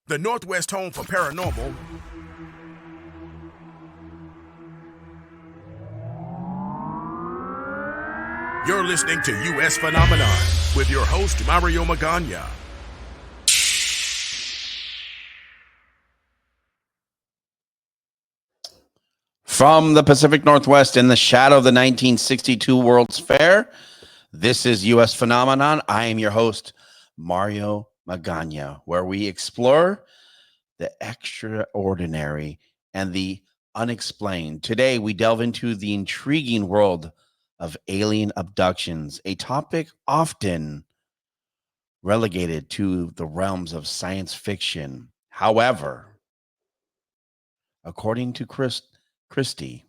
The Northwest home for paranormal. You're listening to U.S. Phenomenon with your host, Mario Magana. From the Pacific Northwest in the shadow of the 1962 World's Fair, this is U.S. Phenomenon. I am your host, Mario Magana, where we explore the extraordinary and the unexplained. Today, we delve into the intriguing world of alien abductions, a topic often relegated to the realms of science fiction. However, according to Krystie,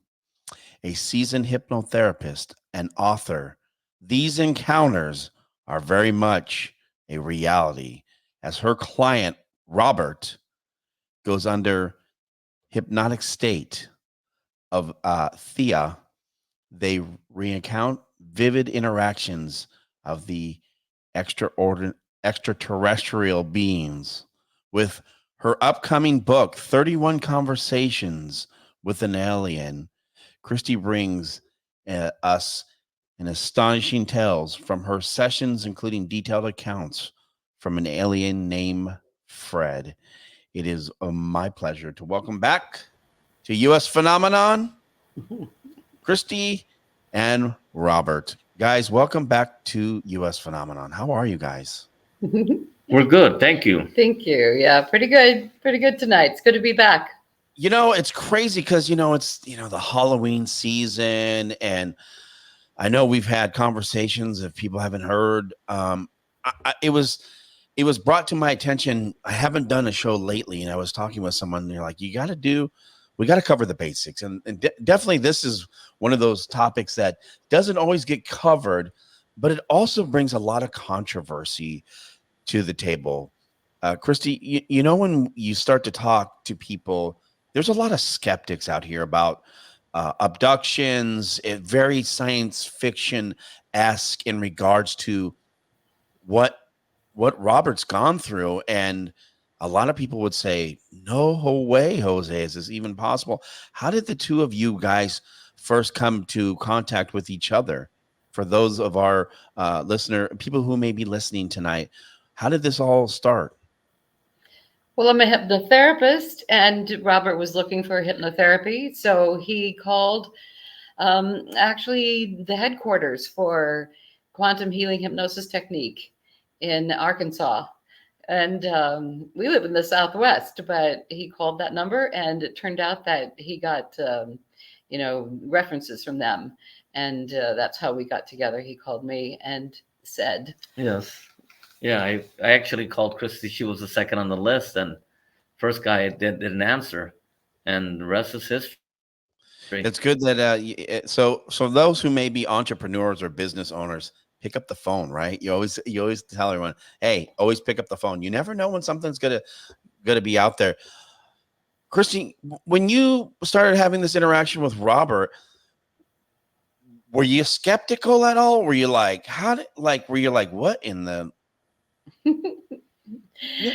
a seasoned hypnotherapist and author, these encounters are very much a reality as her client, Robert, goes under hypnotic state of Thea. They recount vivid interactions of the extraterrestrial beings. With her upcoming book, 31 Conversations with an Alien, Krystie brings us an astonishing tales from her sessions, including detailed accounts from an alien named Fred. It is my pleasure to welcome back to U.S. Phenomenon, Krystie and Robert. Guys, welcome back to U.S. Phenomenon. How are you guys? We're good. Thank you. Thank you. Yeah, pretty good. Pretty good tonight. It's good to be back. You know, it's crazy because, it's, the Halloween season. And I know we've had conversations if people haven't heard. It was brought to my attention. I haven't done a show lately. And I was talking with someone. And they're like, we got to cover the basics. And definitely this is one of those topics that doesn't always get covered, but it also brings a lot of controversy to the table. Krystie, when you start to talk to people, there's a lot of skeptics out here about abductions, very science fiction-esque in regards to what Robert's gone through. And a lot of people would say, no way, Jose, is this even possible? How did the two of you guys first come to contact with each other? For those of our people who may be listening tonight, how did this all start? Well, I'm a hypnotherapist, and Robert was looking for hypnotherapy. So he called actually the headquarters for quantum healing hypnosis technique in Arkansas. And we live in the Southwest, but he called that number, and it turned out that he got, references from them. And that's how we got together. He called me and said, Yes. Yeah, I actually called Krystie. She was the second on the list, and first guy didn't answer, and the rest is history. It's good that so those who may be entrepreneurs or business owners, pick up the phone, right? You always tell everyone, hey, always pick up the phone. You never know when something's gonna be out there. Krystie, when you started having this interaction with Robert, were you skeptical at all? Were you like, what in the yeah.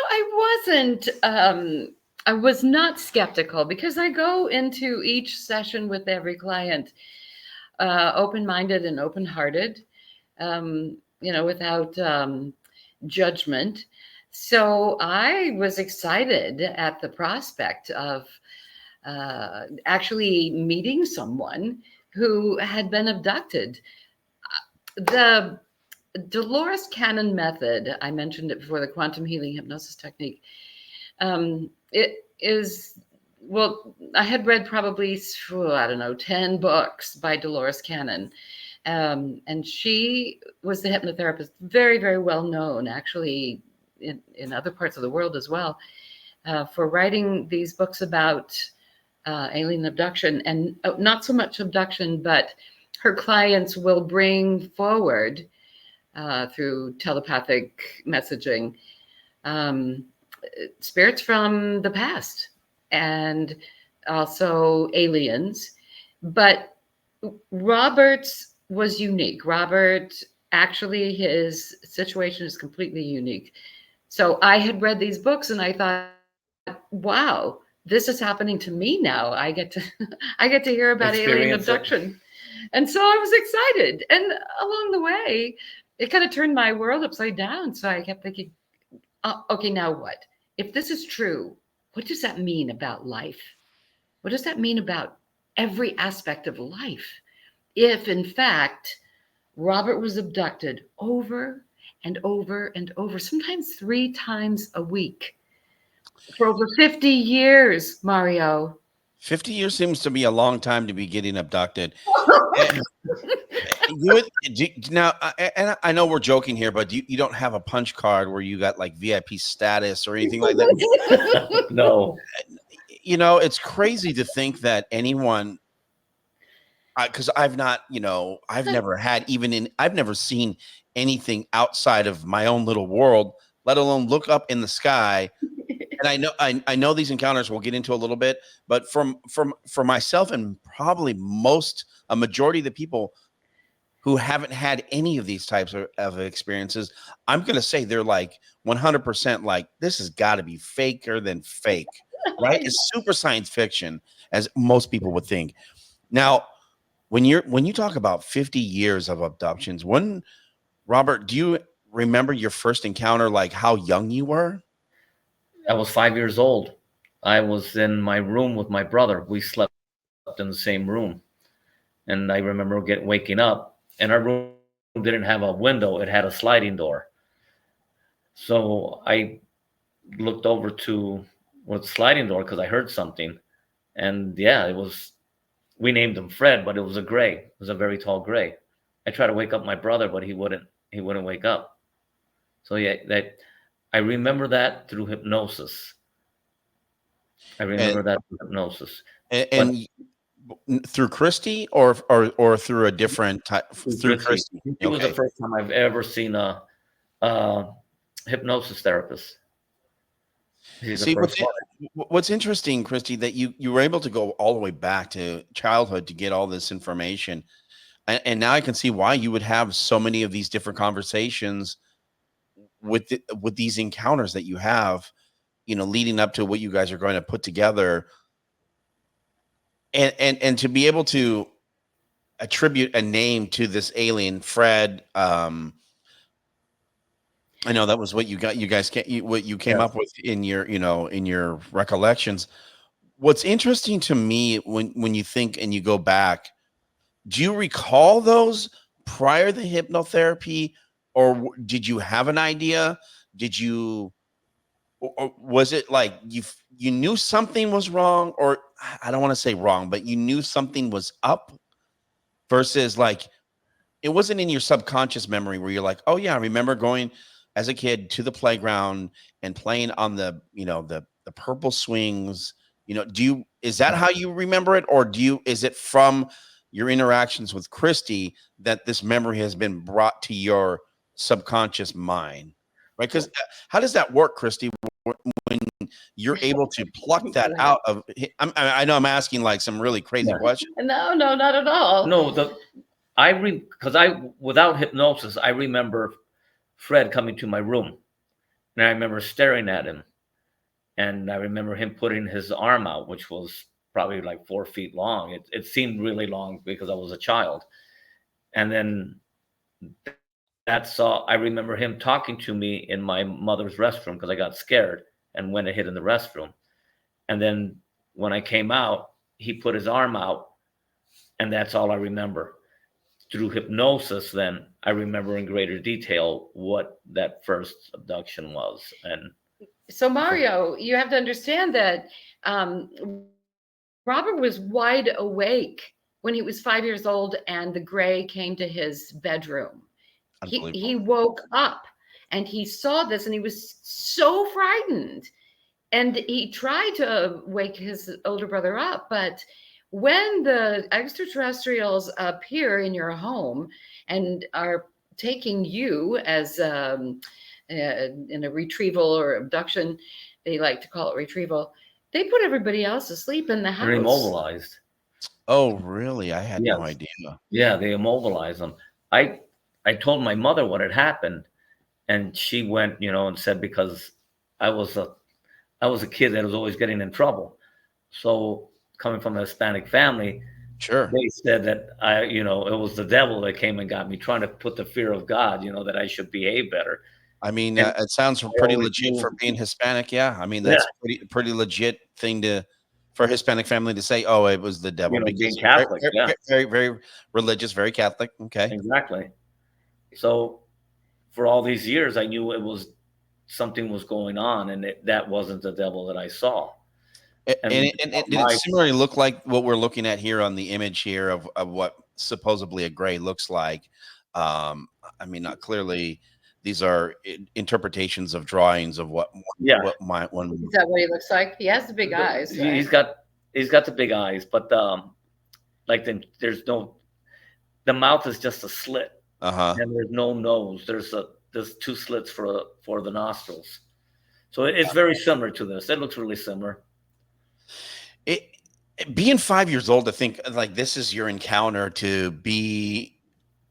I wasn't. I was not skeptical because I go into each session with every client open-minded and open-hearted, without judgment. So I was excited at the prospect of actually meeting someone who had been abducted. The Dolores Cannon method, I mentioned it before, the quantum healing hypnosis technique. It is, well, I had read probably, 10 books by Dolores Cannon. And she was the hypnotherapist, very, very well known, actually, in other parts of the world as well, for writing these books about alien abduction. And not so much abduction, but her clients will bring forward through telepathic messaging, spirits from the past and also aliens. But Robert's was unique. Robert, actually, his situation is completely unique. So I had read these books and I thought, wow, this is happening to me now. I get to I get to hear about alien Experience it. abduction. And so I was excited. And along the way, it kind of turned my world upside down. So I kept thinking, okay, now what? If this is true, what does that mean about life? What does that mean about every aspect of life? If, in fact, Robert was abducted over and over and over, sometimes 3 times a week for over 50 years, Mario. 50 years seems to be a long time to be getting abducted. And now, and I know we're joking here, but you don't have a punch card where you got like VIP status or anything like that. No. You know, it's crazy to think that anyone, because I've not, I've never had I've never seen anything outside of my own little world, let alone look up in the sky. And I know these encounters we'll get into a little bit, but for myself and probably a majority of the people who haven't had any of these types of experiences, I'm going to say they're like 100% like, this has got to be faker than fake, right? It's super science fiction, as most people would think. Now, when you talk about 50 years of abductions, Robert, do you remember your first encounter, like how young you were? I was 5 years old. I was in my room with my brother. We slept in the same room. And I remember waking up, and our room didn't have a window. It had a sliding door. So I looked over to the sliding door because I heard something. And yeah, we named him Fred, but it was a gray. It was a very tall gray. I tried to wake up my brother, but he wouldn't wake up. So yeah, I remember that through hypnosis. And through Krystie or through a different type? Through Krystie. It was the first time I've ever seen a hypnosis therapist. See, what's interesting, Krystie, that you were able to go all the way back to childhood to get all this information. And now I can see why you would have so many of these different conversations with these encounters that you have, leading up to what you guys are going to put together. And to be able to attribute a name to this alien, Fred, I know that was what you guys came up with in your recollections. What's interesting to me when you think and you go back, do you recall those prior to hypnotherapy, or did you have an idea? Or was it like you knew something was wrong, or I don't want to say wrong, but you knew something was up, versus like it wasn't in your subconscious memory where you're like, oh yeah, I remember going as a kid to the playground and playing on the purple swings. Is that how you remember it, or is it from your interactions with Krystie that this memory has been brought to your subconscious mind, right? Because how does that work, Krystie, when you're able to pluck that out of? I know I'm asking like some really crazy questions. No, not at all. No, because without hypnosis, I remember Fred coming to my room, and I remember staring at him, and I remember him putting his arm out, which was probably like 4 feet long. It seemed really long because I was a child. And then I remember him talking to me in my mother's restroom because I got scared and went and hid in the restroom. And then when I came out, he put his arm out, and that's all I remember. Through hypnosis, then I remember in greater detail what that first abduction was. And so Mario, you have to understand that Robert was wide awake when he was 5 years old, and the gray came to his bedroom. He woke up and he saw this, and he was so frightened. And he tried to wake his older brother up, but when the extraterrestrials appear in your home and are taking you as in a retrieval or abduction, they like to call it retrieval, they put everybody else asleep in the house. They're immobilized. Oh, really? I had no idea. Yeah, they immobilized them. I told my mother what had happened, and she went, and said, because I was a kid that was always getting in trouble. So coming from a Hispanic family, Sure. they said that it was the devil that came and got me, trying to put the fear of God, that I should behave better. I mean, And it sounds I pretty always legit knew, for being Hispanic. Yeah, I mean yeah, that's pretty legit thing for a Hispanic family to say. Oh, it was the devil, being because Catholic, yeah, very religious, very Catholic. Okay, exactly. So for all these years, I knew it was something was going on, and that wasn't the devil that I saw. And did it my similarly look like what we're looking at here on the image here of what supposedly a gray looks like? I mean, not clearly. These are interpretations of drawings of yeah, what my one. Is that what he looks like? He has the big eyes, right? he's got the big eyes, but like the mouth is just a slit, Uh-huh. and there's no nose. There's two slits for the nostrils. So it's very similar to this. It looks really similar. It being 5 years old to think like this is your encounter to be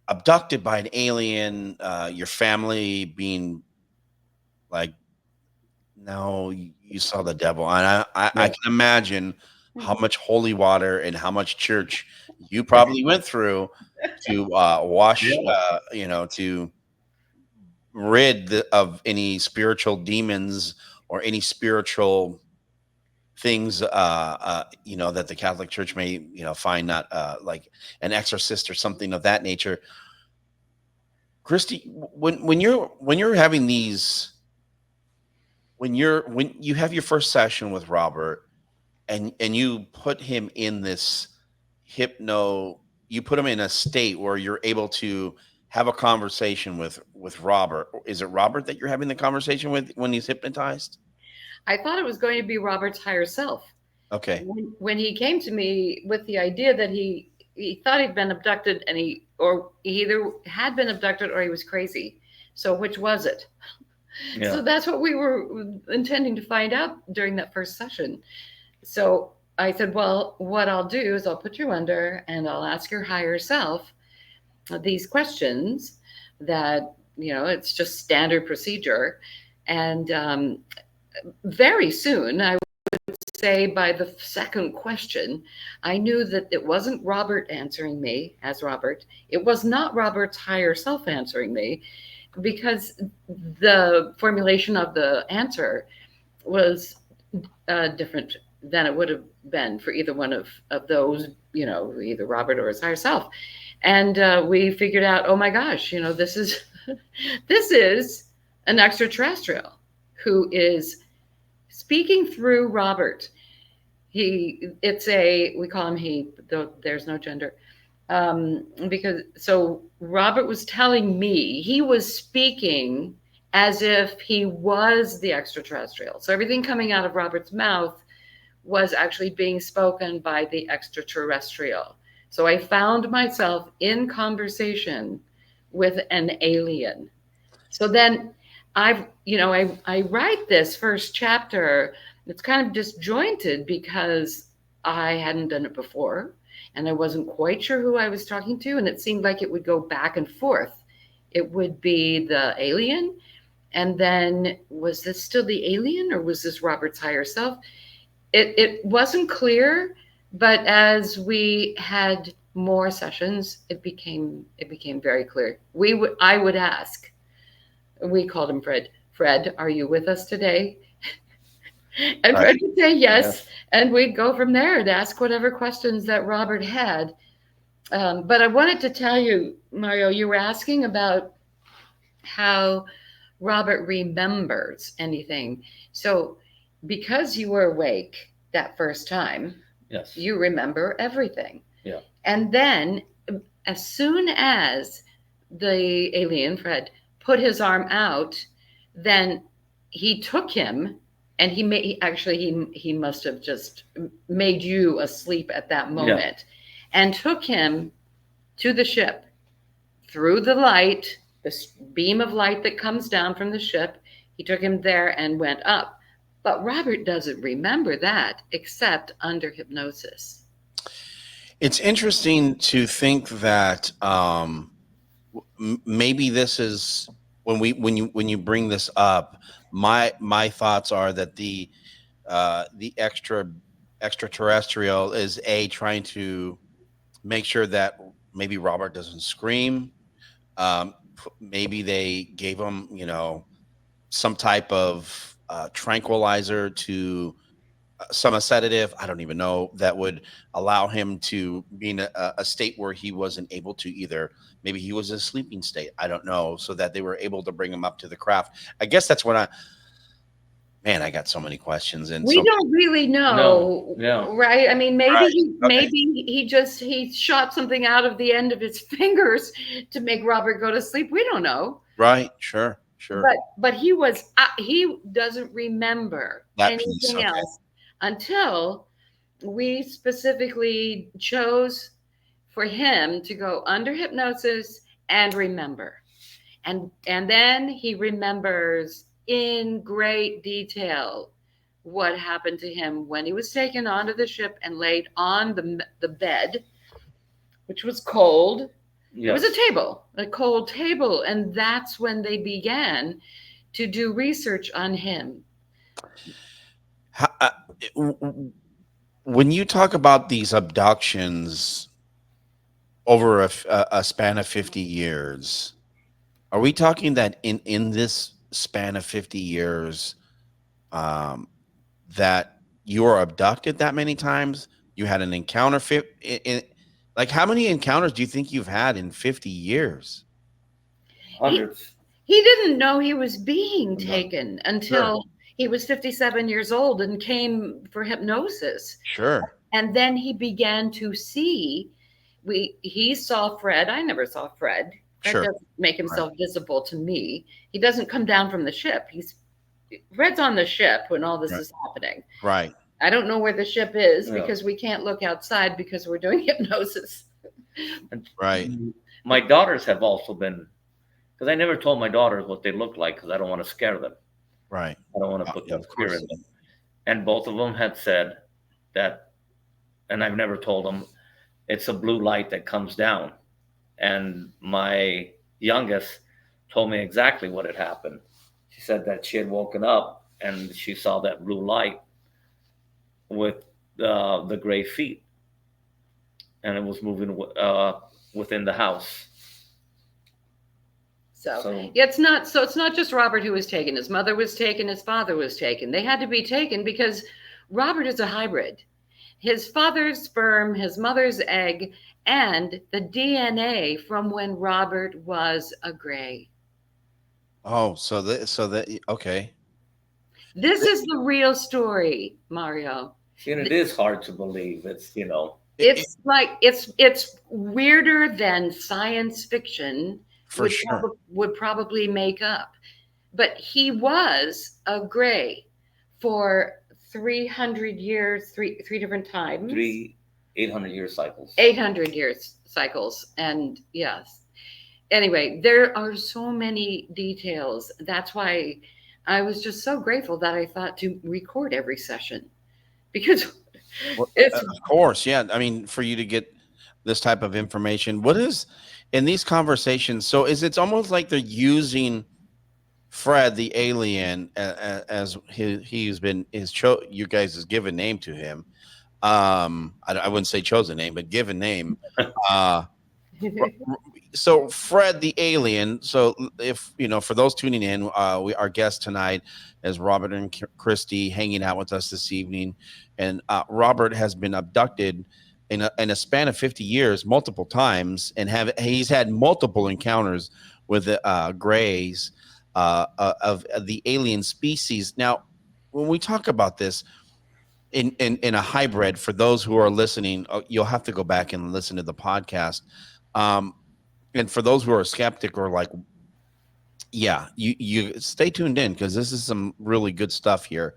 abducted by an alien, your family being like, no, you saw the devil. And I Yeah. can imagine how much holy water and how much church you probably went through to wash, Yeah. to rid of any spiritual demons or any spiritual things that the Catholic Church may find not like an exorcist or something of that nature. Krystie, when you're having these, when you have your first session with Robert, and you put him in this you put him in a state where you're able to have a conversation with Robert. Is it Robert that you're having the conversation with when he's hypnotized? I thought it was going to be Robert's higher self. Okay. When he came to me with the idea that he thought he'd been abducted, and he either had been abducted or he was crazy. So which was it? Yeah. So that's what we were intending to find out during that first session. So I said, well, what I'll do is I'll put you under and I'll ask your higher self these questions that, it's just standard procedure. And very soon, I would say by the second question, I knew that it wasn't Robert answering me as Robert. It was not Robert's higher self answering me, because the formulation of the answer was different than it would have been for either one of those, either Robert or his higher self. And we figured out, oh my gosh, this is this is an extraterrestrial who is speaking through Robert. We call him he, though there's no gender. So Robert was telling me, he was speaking as if he was the extraterrestrial. So everything coming out of Robert's mouth was actually being spoken by the extraterrestrial. So I found myself in conversation with an alien. So then I write this first chapter. It's kind of disjointed because I hadn't done it before and I wasn't quite sure who I was talking to. And it seemed like it would go back and forth. It would be the alien. And then was this still the alien, or was this Robert's higher self? It wasn't clear, but as we had more sessions, it became very clear. I would ask. We called him Fred. Fred, are you with us today? And Fred would say yes, and we'd go from there and ask whatever questions that Robert had. But I wanted to tell you, Mario, you were asking about how Robert remembers anything. So because you were awake that first time, Yes. you remember everything. Yeah. And then as soon as the alien, Fred, put his arm out, then he took him, and he must have just made you asleep at that moment, and took him to the ship through the light, this beam of light that comes down from the ship. He took him there and went up. But Robert doesn't remember that except under hypnosis. It's interesting to think that maybe this is when you bring this up, my thoughts are that the extraterrestrial is trying to make sure that maybe Robert doesn't scream. Maybe they gave him, some type of tranquilizer to some a sedative. I don't even know that would allow him to be in a state where he wasn't able to either. Maybe he was in a sleeping state. I don't know. So that they were able to bring him up to the craft. I guess that's what I got so many questions and We so don't really know, yeah. right? I mean, maybe Right. Okay. he shot something out of the end of his fingers to make Robert go to sleep. We don't know. Right. Sure. But he doesn't remember That piece. anything Okay. else until we specifically chose for him to go under hypnosis and remember. And then he remembers in great detail what happened to him when he was taken onto the ship and laid on the bed, which was cold. It was Yes. a cold table, and that's when they began to do research on him. How, when you talk about these abductions over a span of 50 years, are we talking that in this span of 50 years, um, that you were abducted that many times? You had an encounter like how many encounters do you think you've had in 50 years? Hundreds. He didn't know he was being No. taken until he was 57 years old and came for hypnosis. Sure. And then he began to see. He saw Fred. I never saw Fred. Fred Sure. doesn't make himself visible to me. He doesn't come down from the ship. Fred's on the ship when all this Right. is happening. Right. I don't know where the ship is Yeah. because we can't look outside because we're doing hypnosis. And Right. my daughters have also been, because I never told my daughters what they looked like because I don't want to scare them. Right. I don't want to put Yeah, that of fear course. in them. And both of them had said that, and I've never told them, it's a blue light that comes down. And my youngest told me exactly what had happened. She said that she had woken up and she saw that blue light with the gray feet, and it was moving within the house. So it's not just Robert who was taken. His mother was taken. His father was taken. They had to be taken because Robert is a hybrid. His father's sperm, his mother's egg, and the DNA from when Robert was a gray. Oh, okay. This is the real story, Mario. And it is hard to believe. It's It's like it's weirder than science fiction For sure. would probably make up. But he was a gray for 300 years, three different times. 800-year cycles. 800 years cycles. And yes. Anyway, there are so many details. That's why I was just so grateful that I thought to record every session because it's Of course, yeah. I mean, for you to get this type of information, what is in these conversations? So it's almost like they're using Fred the alien as he's been you guys has given name to him. I wouldn't say chosen name, but given name. So Fred the alien. So if for those tuning in, our guest tonight is Robert and Krystie hanging out with us this evening, and Robert has been abducted in a span of 50 years multiple times, and he's had multiple encounters with the grays of the alien species. Now, when we talk about this in a hybrid, for those who are listening, you'll have to go back and listen to the podcast. And for those who are skeptic or like, yeah, you stay tuned in because this is some really good stuff here.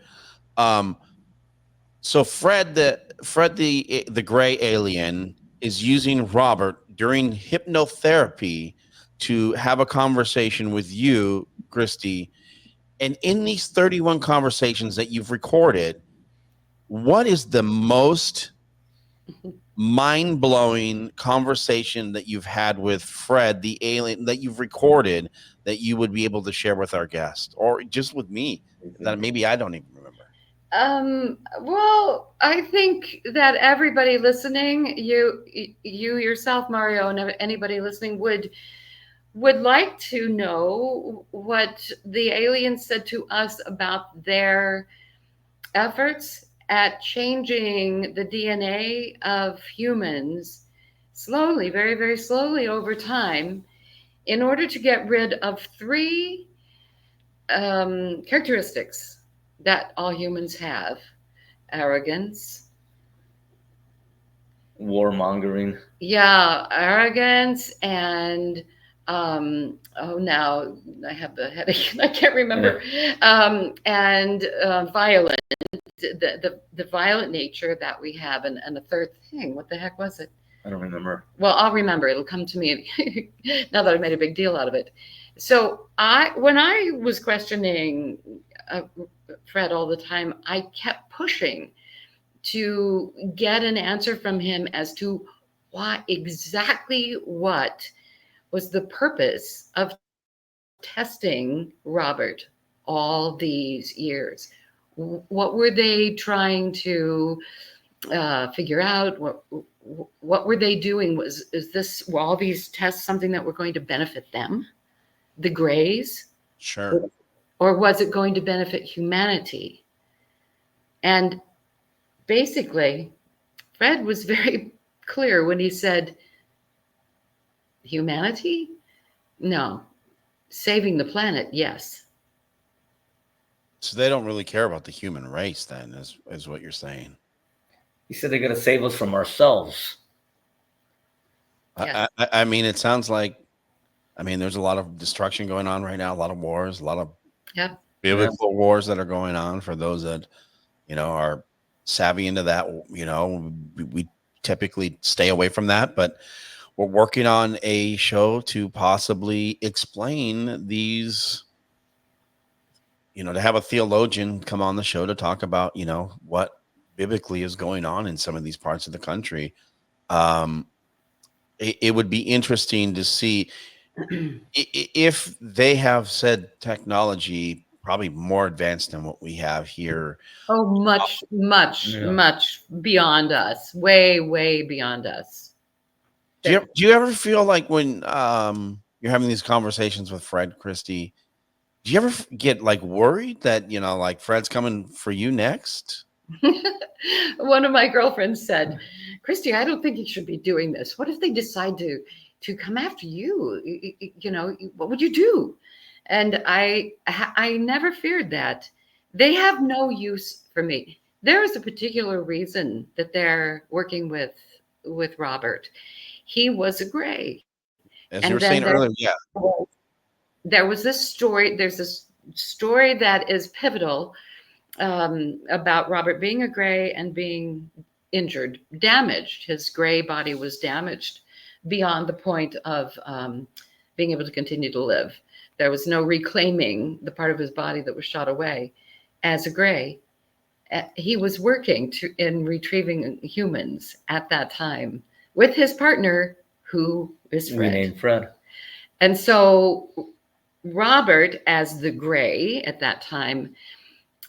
So Fred the gray alien is using Robert during hypnotherapy to have a conversation with you, Krystie. And in these 31 conversations that you've recorded, what is the most mind-blowing conversation that you've had with Fred, the alien, that you've recorded, that you would be able to share with our guest, or just with me, that maybe I don't even remember? Well, I think that everybody listening, you yourself, Mario, and anybody listening would like to know what the aliens said to us about their efforts at changing the DNA of humans slowly, very, very slowly over time, in order to get rid of three characteristics that all humans have: arrogance. Warmongering. Yeah, arrogance and oh, now I have the headache. I can't remember. And violent, the violent nature that we have, and the third thing. What the heck was it? I don't remember. Well, I'll remember. It'll come to me now that I made a big deal out of it. So when I was questioning Fred all the time, I kept pushing to get an answer from him as to exactly what was the purpose of testing Robert all these years. What were they trying to figure out? What were they doing? Were all these tests something that were going to benefit them, the Greys? Sure. Or was it going to benefit humanity? And basically, Fred was very clear when he said, humanity? No. Saving the planet, yes. So they don't really care about the human race, then, is what you're saying. He said they're going to save us from ourselves. Yeah. I mean, it sounds like, there's a lot of destruction going on right now, a lot of wars, a lot of biblical wars that are going on. For those that, are savvy into that, we typically stay away from that, but we're working on a show to possibly explain these, to have a theologian come on the show to talk about, what biblically is going on in some of these parts of the country. It would be interesting to see if they have said technology probably more advanced than what we have here. Oh, much beyond us. Way, way beyond us. Do you ever feel like when you're having these conversations with Fred, Krystie, do you ever get like worried that, like Fred's coming for you next? One of my girlfriends said, Krystie, I don't think you should be doing this. What if they decide to come after you? What would you do? And I never feared that. They have no use for me. There is a particular reason that they're working with Robert. He was a Gray. As you were saying earlier, yeah. There was this story. There's this story that is pivotal about Robert being a Gray and being injured, damaged. His Gray body was damaged beyond the point of being able to continue to live. There was no reclaiming the part of his body that was shot away. As a Gray, he was working in retrieving humans at that time with his partner, who is Fred. We named Fred. And so Robert, as the Gray at that time,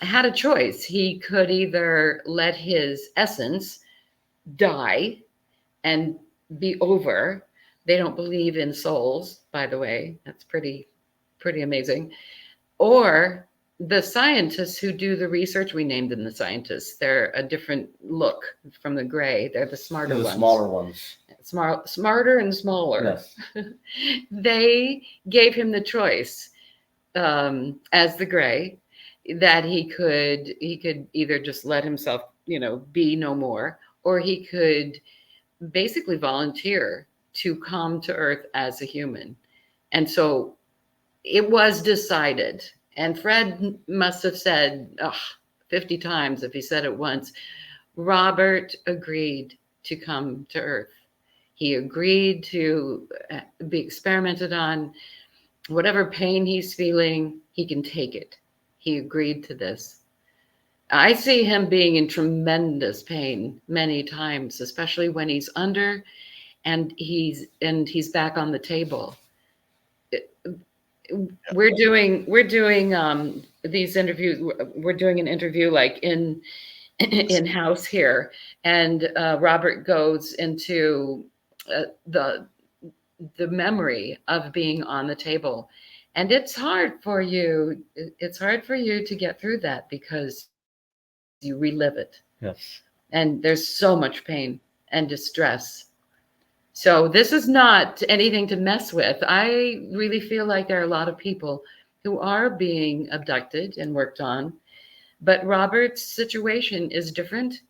had a choice. He could either let his essence die and be over. They don't believe in souls, by the way. That's pretty amazing. Or the scientists who do the research, we named them the scientists. They're a different look from the Gray. They're the smarter ones. Smaller ones. Smarter and smaller. Yes. They gave him the choice as the Gray, that he could either just let himself, be no more, or he could basically volunteer to come to Earth as a human. And so it was decided. And Fred must have said 50 times, if he said it once, Robert agreed to come to Earth. He agreed to be experimented on. Whatever pain he's feeling, he can take it. He agreed to this. I see him being in tremendous pain many times, especially when he's under and he's back on the table. We're doing these interviews. We're doing an interview like in house here, and Robert goes into the memory of being on the table, and it's hard for you. It's hard for you to get through that because you relive it. Yes. And there's so much pain and distress. So this is not anything to mess with. I really feel like there are a lot of people who are being abducted and worked on, but Robert's situation is different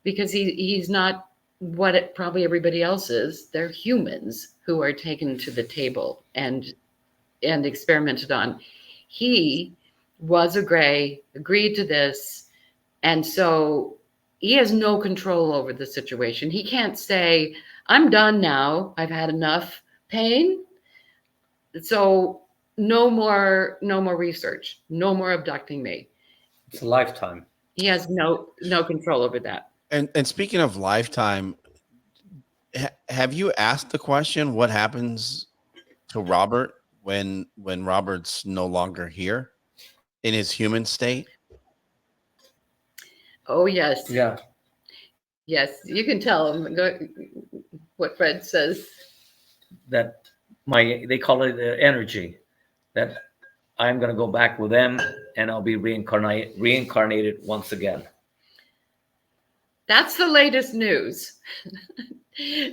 because he's not what probably everybody else is. They're humans who are taken to the table and experimented on. He was a gray, agreed to this, and so he has no control over the situation. He can't say, I'm done now. I've had enough pain. So no more research, no more abducting me. It's a lifetime. He has no control over that. And speaking of lifetime, have you asked the question, what happens to Robert when Robert's no longer here in his human state? Oh, yes. Yeah. Yes, you can tell him what Fred says. That they call it energy, that I'm going to go back with them and I'll be reincarnated once again. That's the latest news,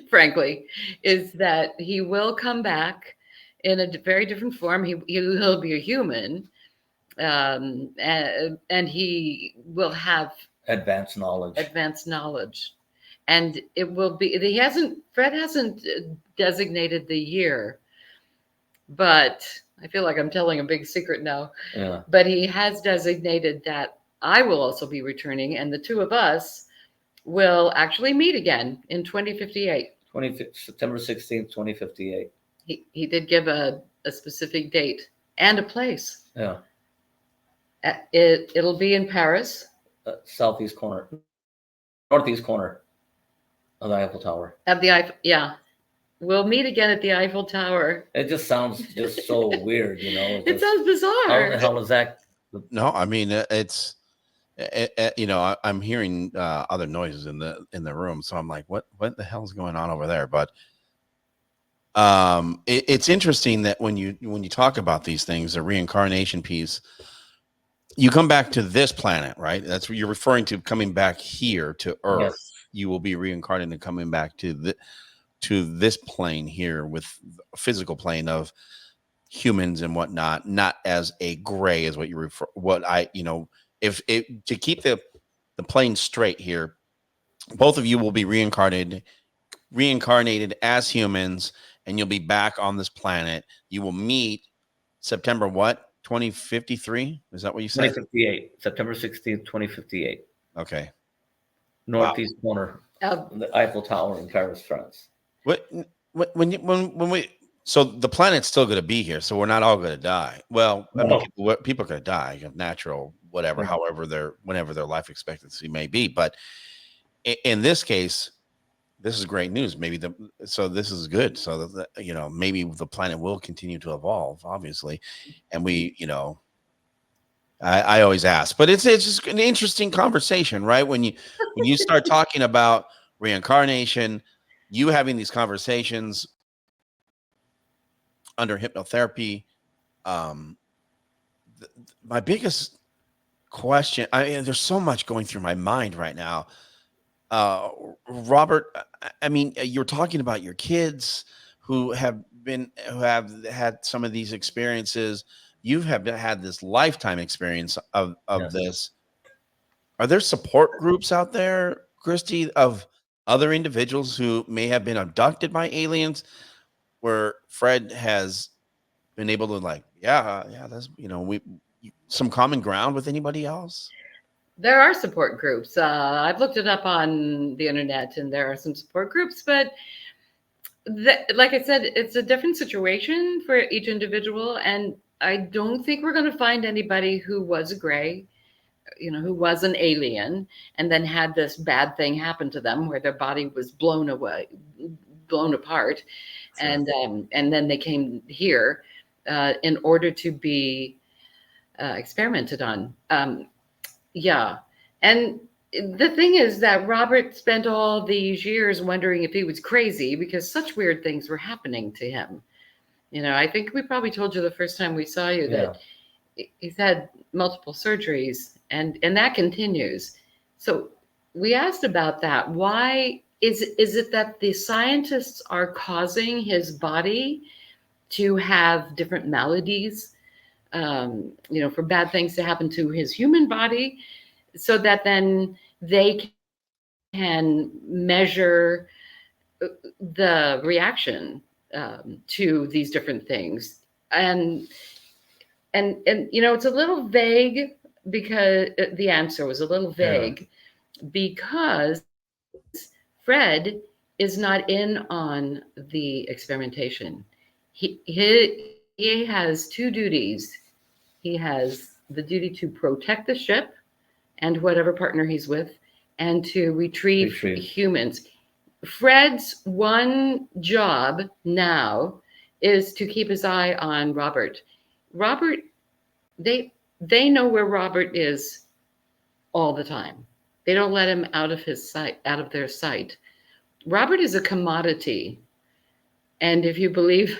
frankly, is that he will come back in a very different form. He'll be a human, and he will have Advanced knowledge. And it will be, Fred hasn't designated the year, but I feel like I'm telling a big secret now. Yeah. But he has designated that I will also be returning, and the two of us will actually meet again in 2058. September 16th, 2058. He did give a specific date and a place. Yeah. It'll be in Paris. Northeast corner of the Eiffel Tower. At the Eiffel, yeah. We'll meet again at the Eiffel Tower. It just sounds just so weird, you know. It sounds bizarre. How the hell is that? No, I mean it's you know, I'm hearing other noises in the room, so I'm like, what the hell is going on over there? But it's interesting that when you talk about these things, the reincarnation piece, you come back to this planet, right? That's what you're referring to, coming back here to Earth. Yes. You will be reincarnated and coming back to this plane here, with a physical plane of humans and whatnot, not as a gray, is what you refer. What I, you know, if it, to keep the plane straight here, both of you will be reincarnated as humans, and you'll be back on this planet. You will meet September what? 2053? Is that what you said? 2058. September 16th, 2058. Okay. Northeast corner of the Eiffel Tower in Paris, France. When we, so the planet's still going to be here, so we're not all going to die. Well, I mean, people are going to die of natural whatever, whenever their life expectancy may be. But in this case, this is great news. So this is good. So that, you know, maybe the planet will continue to evolve, obviously, and we, you know, I always ask, but it's just an interesting conversation, right? When you start talking about reincarnation, you having these conversations under hypnotherapy. My biggest question, there's so much going through my mind right now. Robert, I mean, you're talking about your kids who have had some of these experiences. You have had this lifetime experience of this. Are there support groups out there, Krystie, of other individuals who may have been abducted by aliens, where Fred has been able to that's, you know, some common ground with anybody else? There are support groups. I've looked it up on the internet, and there are some support groups, but like I said, it's a different situation for each individual. And I don't think we're going to find anybody who was a gray, who was an alien and then had this bad thing happen to them where their body was blown apart. Sure. And then they came here in order to be experimented on. Yeah. And the thing is that Robert spent all these years wondering if he was crazy because such weird things were happening to him. I think we probably told you the first time we saw you that he's had multiple surgeries and that continues. So we asked about that. Why is it that the scientists are causing his body to have different maladies, for bad things to happen to his human body, so that then they can measure the reaction to these different things? And it's a little vague because the answer was a little vague because Fred is not in on the experimentation. He has two duties. He has the duty to protect the ship and whatever partner he's with, and to retrieve humans. Fred's one job now is to keep his eye on Robert. Robert, they know where Robert is all the time. They don't let him out of their sight. Robert is a commodity. And if you believe,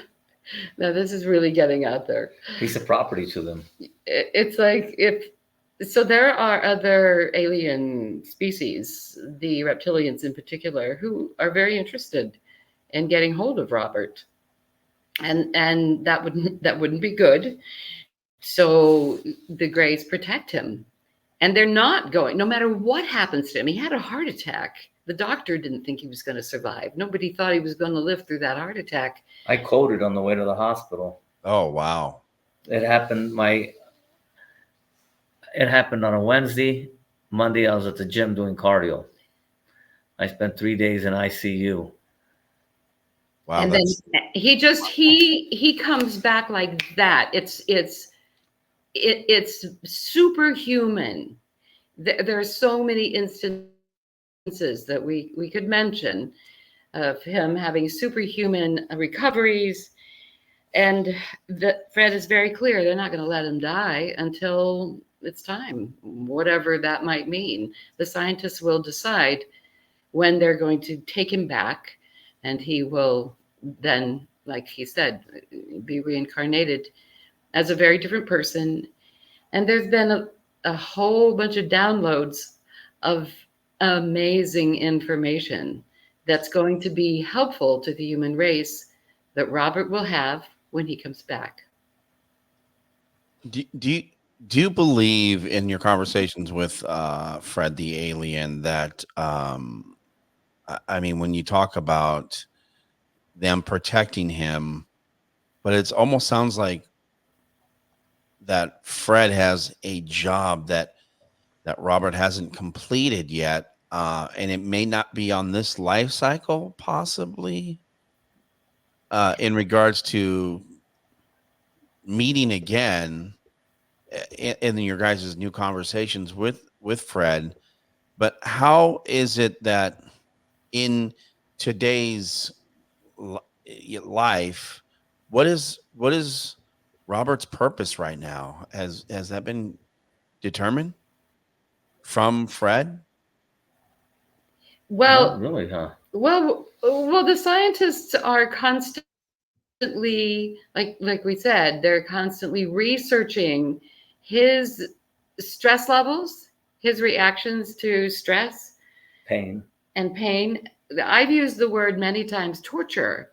now this is really getting out there. He's a property to them. It's like so there are other alien species, the reptilians in particular, who are very interested in getting hold of Robert. And that wouldn't be good. So the Greys protect him. And they're not going, no matter what happens to him. He had a heart attack. The doctor didn't think he was going to survive. Nobody thought he was going to live through that heart attack. I coded on the way to the hospital. Oh, wow. It happened on a Wednesday. Monday, I was at the gym doing cardio. I spent 3 days in ICU. Wow. And then he comes back like that. It's superhuman. There are so many instances that we could mention of him having superhuman recoveries, and Fred is very clear. They're not going to let him die until it's time, whatever that might mean. The scientists will decide when they're going to take him back, and he will then, like he said, be reincarnated as a very different person. And there's been a whole bunch of downloads of amazing information that's going to be helpful to the human race that Robert will have when he comes back. Do you believe in your conversations with Fred the alien that when you talk about them protecting him, but it almost sounds like that Fred has a job that Robert hasn't completed yet, and it may not be on this life cycle, possibly, in regards to meeting again in your guys' new conversations with Fred. But how is it that in today's life, what is Robert's purpose right now? Has that been determined from Fred? Well, Not really, huh? Well, the scientists are constantly, like we said, they're constantly researching his stress levels, his reactions to stress, Pain. and pain. I've used the word many times, torture.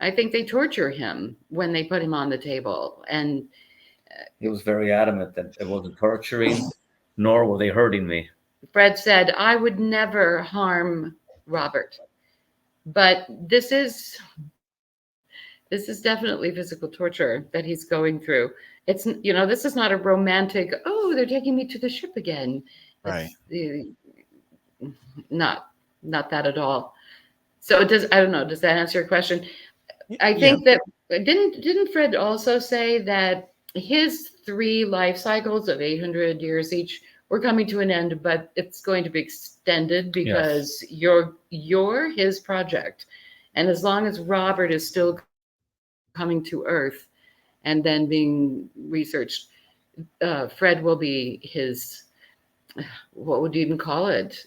I think they torture him when they put him on the table. And he was very adamant that it wasn't torturing, nor were they hurting me. Fred said, I would never harm Robert. But this is definitely physical torture that he's going through. It's, this is not a romantic, oh, they're taking me to the ship again. Right. Not that at all. So I don't know, does that answer your question? I think that didn't Fred also say that his 3 life cycles of 800 years each we're coming to an end, but it's going to be extended because you're his project. And as long as Robert is still coming to Earth and then being researched, Fred will be his, what would you even call it?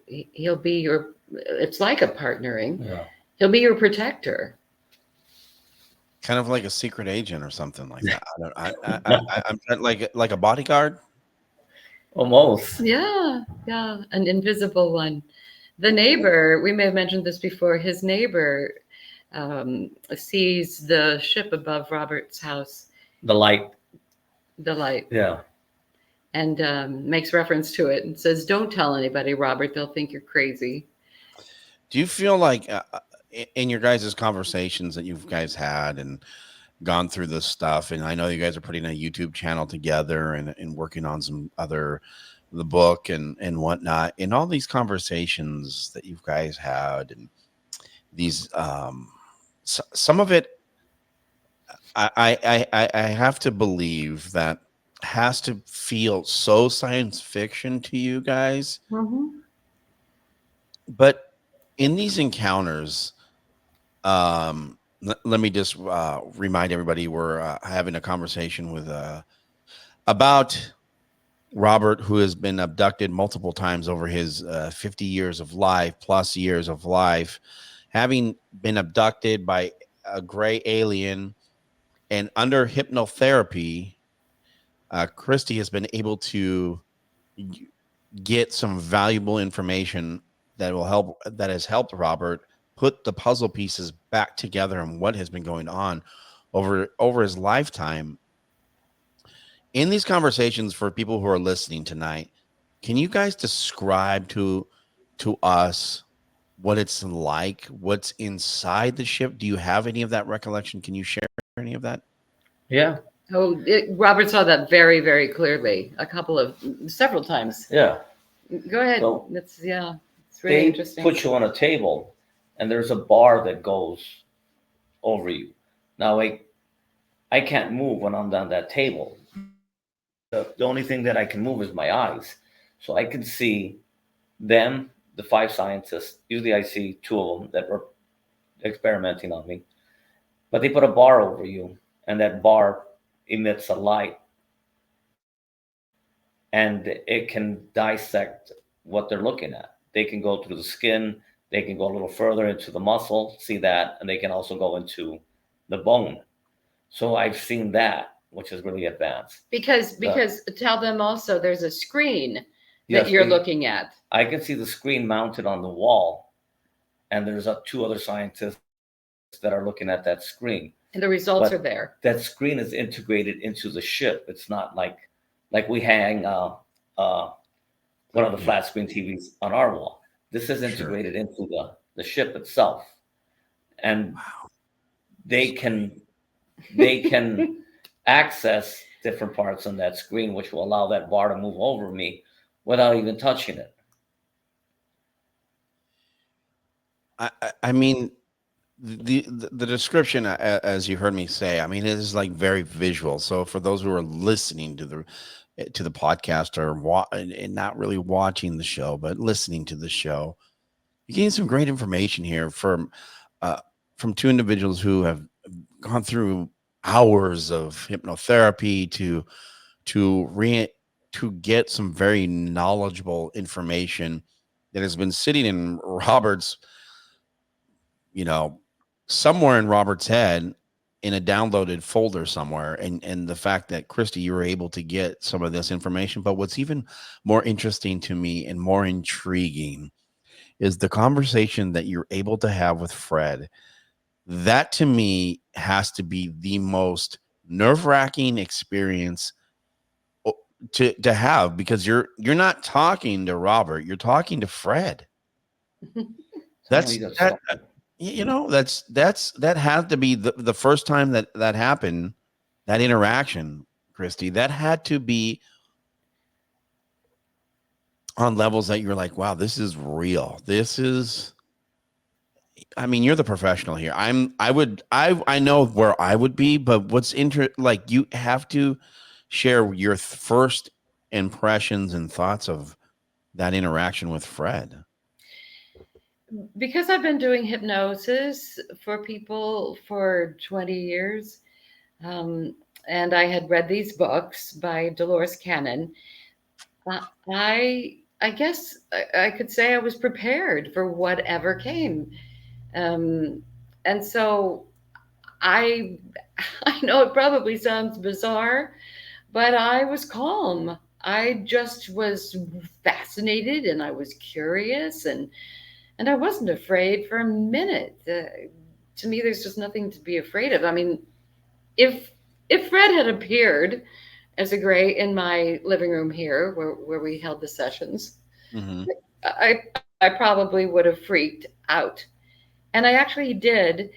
He'll be your, it's like a partnering. Yeah. He'll be your protector. Kind of like a secret agent or something like that. I'm like a bodyguard. Almost. Yeah, an invisible one. The neighbor, we may have mentioned this before, his neighbor sees the ship above Robert's house, The light. Yeah. And makes reference to it and says, "Don't tell anybody, Robert. They'll think you're crazy." Do you feel like in your guys' conversations that you guys had and gone through this stuff, and I know you guys are putting a YouTube channel together and working on some other, the book and whatnot, in all these conversations that you guys had and these some of it, I have to believe that has to feel so science fiction to you guys. Mm-hmm. But in these encounters, let me just remind everybody we're having a conversation with about Robert, who has been abducted multiple times over his 50 years of life, plus years of life, having been abducted by a gray alien. And under hypnotherapy, Krystie has been able to get some valuable information that has helped Robert put the puzzle pieces back together and what has been going on over his lifetime. In these conversations, for people who are listening tonight, can you guys describe to us what it's like, what's inside the ship? Do you have any of that recollection? Can you share any of that? Yeah. Oh, Robert saw that very, very clearly several times. Yeah. Go ahead. So it's really interesting. Put you on a table, and there's a bar that goes over you. Now, I can't move when I'm on that table. The only thing that I can move is my eyes. So I can see them, the 5 scientists. Usually I see 2 of them that were experimenting on me. But they put a bar over you, and that bar emits a light. And it can dissect what they're looking at. They can go through the skin. They can go a little further into the muscle, see that, and they can also go into the bone. So I've seen that, which is really advanced. Because tell them also there's a screen that you're looking at. I can see the screen mounted on the wall, and there's 2 other scientists that are looking at that screen. And the results are there. That screen is integrated into the ship. It's not like we hang one of the flat screen TVs on our wall. This is integrated into the ship itself, and they can access different parts on that screen, which will allow that bar to move over me without even touching it. I mean, the description, as you heard me say, I mean, it is like very visual. So for those who are listening to the podcast and not really watching the show, but listening to the show, you're getting some great information here from 2 individuals who have gone through hours of hypnotherapy to get some very knowledgeable information that has been sitting in Robert's, somewhere in Robert's head in a downloaded folder somewhere. And the fact that, Krystie, you were able to get some of this information. But what's even more interesting to me and more intriguing is the conversation that you're able to have with Fred. That to me has to be the most nerve-wracking experience to have, because you're not talking to Robert, you're talking to Fred. That had to be the first time that happened, that interaction, Krystie. That had to be on levels that you're like, wow, this is real. I mean, you're the professional here. I know where I would be, but what's like, you have to share your first impressions and thoughts of that interaction with Fred? Because I've been doing hypnosis for people for 20 years, um, and I had read these books by Dolores Cannon, I guess I could say I was prepared for whatever came. Um, and so I I know it probably sounds bizarre, but I was calm. I just was fascinated and I was curious, and I wasn't afraid for a minute. To me, there's just nothing to be afraid of. I mean, if Fred had appeared as a gray in my living room here, where we held the sessions, Mm-hmm. I probably would have freaked out. And I actually did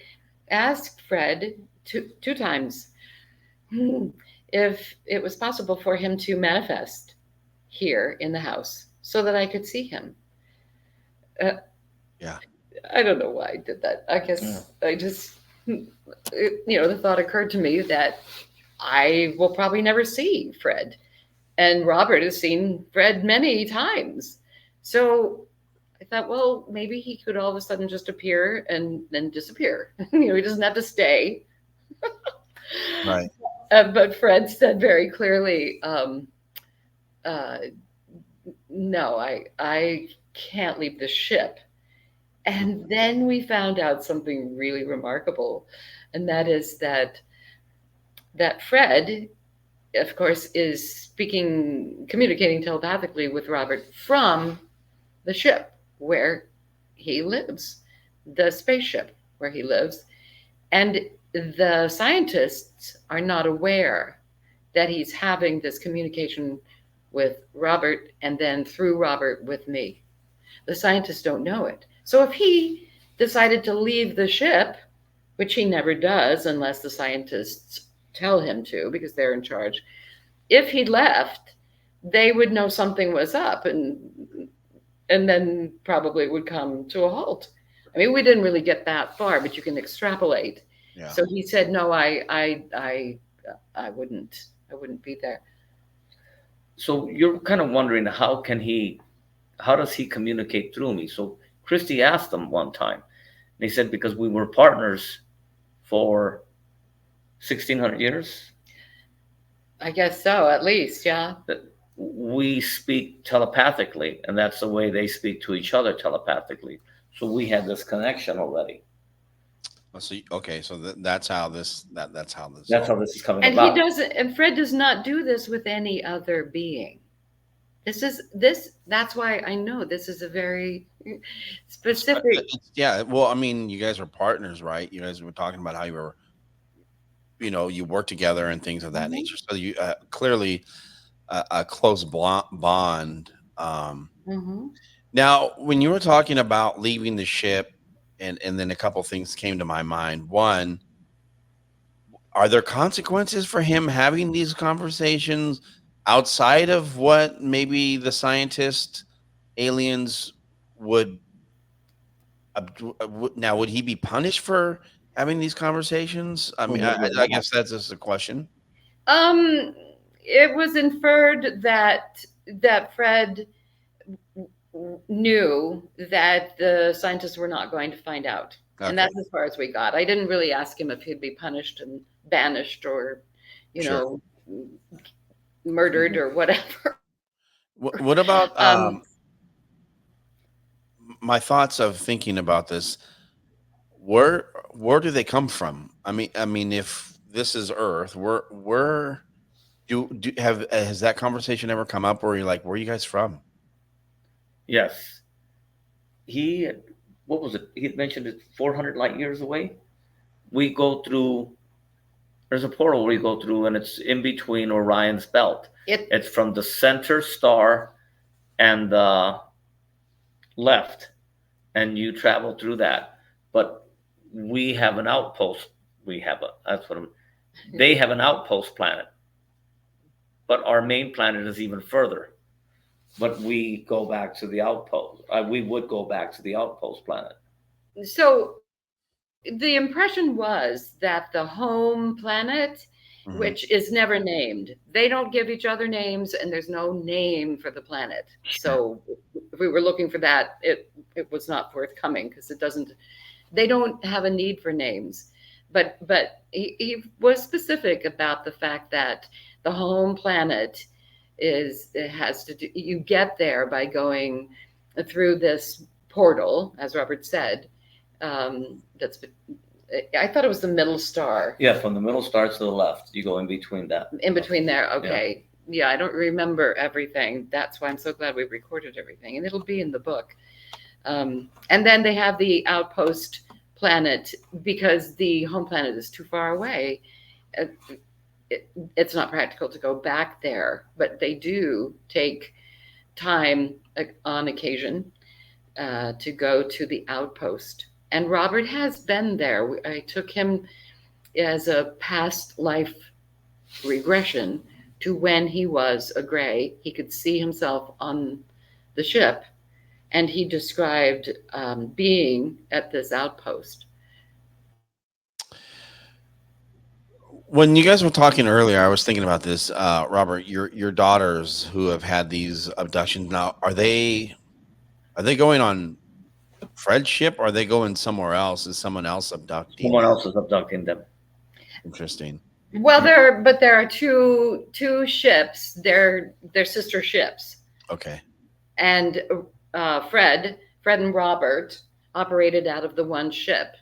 ask Fred two times if it was possible for him to manifest here in the house so that I could see him. Uh, Yeah. I don't know why I did that. I guess I just, the thought occurred to me that I will probably never see Fred. And Robert has seen Fred many times. So I thought, well, maybe he could all of a sudden just appear and then disappear. He doesn't have to stay. Right. But Fred said very clearly, uh, no, I can't leave the ship. And then we found out something really remarkable, and that is that Fred, of course, is communicating telepathically with Robert from the ship where he lives, the spaceship where he lives. And the scientists are not aware that he's having this communication with Robert and then through Robert with me. The scientists don't know it. So if he decided to leave the ship, which he never does unless the scientists tell him to because they're in charge, if he left, they would know something was up and then probably it would come to a halt. I mean, we didn't really get that far, but you can extrapolate. Yeah. So he said, "No, I wouldn't be there." So you're kind of wondering how does he communicate through me? So Krystie asked him one time, and he said, because we were partners for 1,600 years. I guess so, at least, yeah. That we speak telepathically, and that's the way they speak to each other telepathically. So we had this connection already. So okay, so that's how this that's how this That's how this is coming And about. and Fred does not do this with any other being. That's why I know this is a very specific. Yeah. Well, I mean, you guys are partners, right? You guys were talking about how you were, you work together and things of that Mhm. nature. So you clearly a close bond. Mhm. Now, when you were talking about leaving the ship, and then a couple things came to my mind. One, are there consequences for him having these conversations outside of what maybe the scientist aliens would now? Would he be punished for having these conversations? I mean, I guess that's just a question. Um, it was inferred that Fred knew that the scientists were not going to find out. Okay. And that's as far as we got. I didn't really ask him if he'd be punished and banished or, Sure. murdered or whatever. What about my thoughts of thinking about this? Where do they come from? I mean, if this is Earth, where do have has that conversation ever come up where you're like, where are you guys from? Yes. What was it? He had mentioned it 400 light years away. We go through, there's a portal we go through, and it's in between Orion's belt. It's from the center star and the left, and you travel through that. But we have an outpost. They have an outpost planet. But our main planet is even further. But we go back to the outpost. We would go back to the outpost planet. So the impression was that the home planet Mhm. which is never named. They don't give each other names, and there's no name for the planet. So if we were looking for that, it was not forthcoming because it doesn't. They don't have a need for names. But he was specific about the fact that the home planet it has to do. You get there by going through this portal, as Robert said. That's I thought it was the middle star. Yeah, from the middle star to the left, you go in between that. In between there, okay. Yeah, I don't remember everything. That's why I'm so glad we recorded everything, and it'll be in the book. And then they have the outpost planet because the home planet is too far away. It's not practical to go back there, but they do take time on occasion to go to the outpost. And Robert has been there. I took him as a past life regression to when he was a gray. He could see himself on the ship, and he described being at this outpost. When you guys were talking earlier, I was thinking about this, Robert. Your daughters who have had these abductions now, are they going on Fred's ship, or are they going somewhere else? Is someone else abducting? Someone else is abducting them. Interesting. Well, there are two ships. They're sister ships. Okay. And Fred and Robert operated out of the one ship.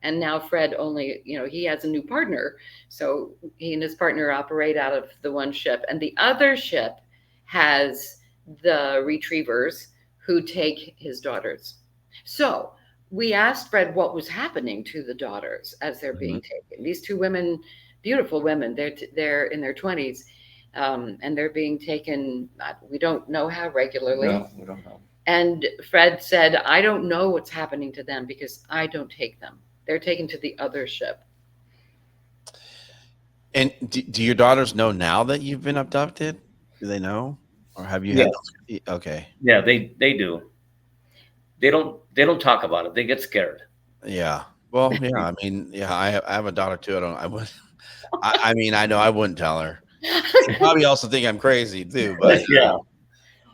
And now Fred only, he has a new partner. So he and his partner operate out of the one ship. And the other ship has the retrievers who take his daughters. So we asked Fred what was happening to the daughters as they're being taken. These two women, beautiful women, they're in their 20s, and they're being taken. We don't know how regularly. No, we don't know. And Fred said, I don't know what's happening to them because I don't take them. They're taken to the other ship. And do your daughters know now that you've been abducted? Do they know, or have you had? Okay. Yeah, they do. They don't talk about it. They get scared. Yeah. Well, yeah. I mean, yeah. I have a daughter too. I mean, I know I wouldn't tell her. She probably also think I'm crazy too. But yeah.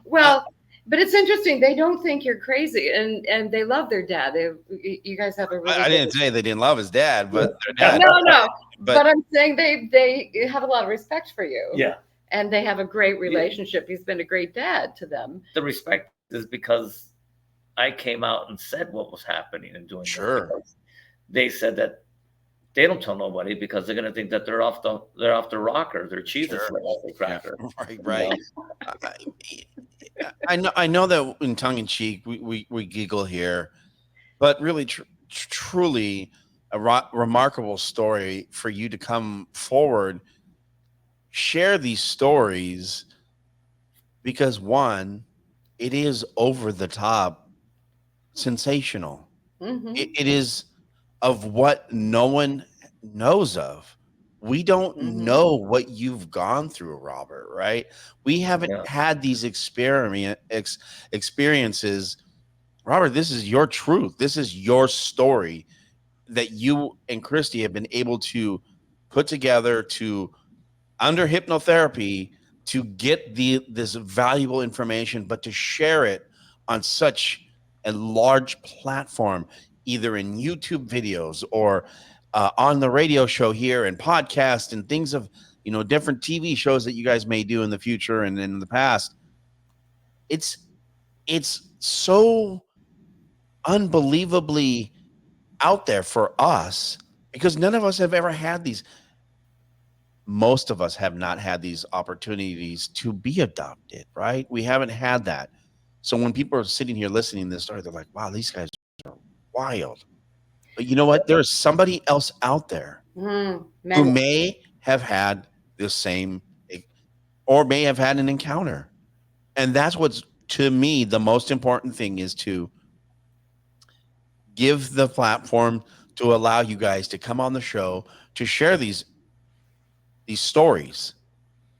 Well, but it's interesting. They don't think you're crazy, and they love their dad. You guys have a really. I didn't say they didn't love his dad, but their dad. No. But I'm saying they have a lot of respect for you. Yeah. And they have a great relationship. He's been a great dad to them. The respect is because I came out and said what was happening and doing. Sure. They said that they don't tell nobody because they're going to think that they're off the rocker. They're cheeses off the cracker. Yeah, right. I know that in tongue in cheek we giggle here, but really truly a remarkable story for you to come forward, share these stories, because one, it is over the top sensational. Mm-hmm. It is of what no one knows of. We don't know what you've gone through, Robert, right? We haven't had these experiences. Robert, this is your truth. This is your story that you and Krystie have been able to put together to under hypnotherapy to get this valuable information, but to share it on such a large platform, either in YouTube videos or on the radio show here and podcast and things of, different TV shows that you guys may do in the future and in the past. It's so unbelievably out there for us because none of us have ever had these. Most of us have not had these opportunities to be adopted, right? We haven't had that. So when people are sitting here listening to this story, they're like, wow, these guys are wild. But you know what? There's somebody else out there who may have had the same or may have had an encounter. And that's what's, to me, the most important thing is to give the platform to allow you guys to come on the show to share these stories.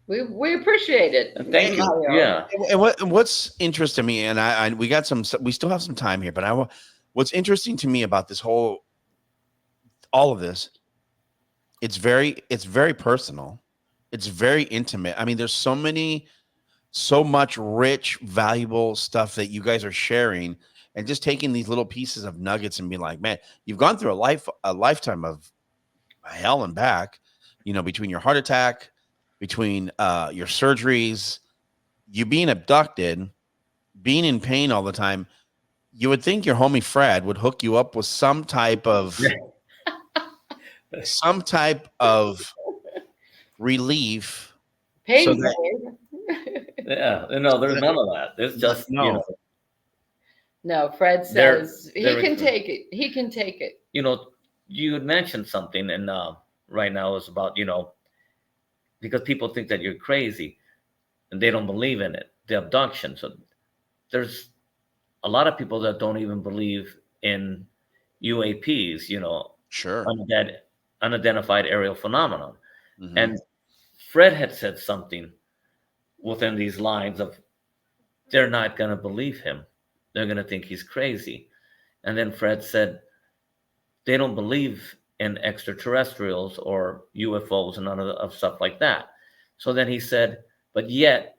We appreciate it. Thank you. Mario. Yeah. And what's interesting to me, and we still have some time here, but what's interesting to me about all of this it's very personal. It's very intimate. I mean, there's so much rich, valuable stuff that you guys are sharing, and just taking these little pieces of nuggets and being like, man, you've gone through a lifetime of hell and back, between your heart attack, between your surgeries, you being abducted, being in pain all the time. You would think your homie Fred would hook you up with some type of relief, so Pain. that Yeah, no, there's none of that. It's just, no, No, Fred they're says he they're can take it. He can take it. you had mentioned something, and right now is about, because people think that you're crazy and they don't believe in it, the abduction. So there's a lot of people that don't even believe in UAPs, sure. unidentified aerial phenomenon. Hmm. And Fred had said something within these lines of, they're not going to believe him. They're going to think he's crazy. And then Fred said, they don't believe in extraterrestrials or UFOs and none of stuff like that. So then he said, but yet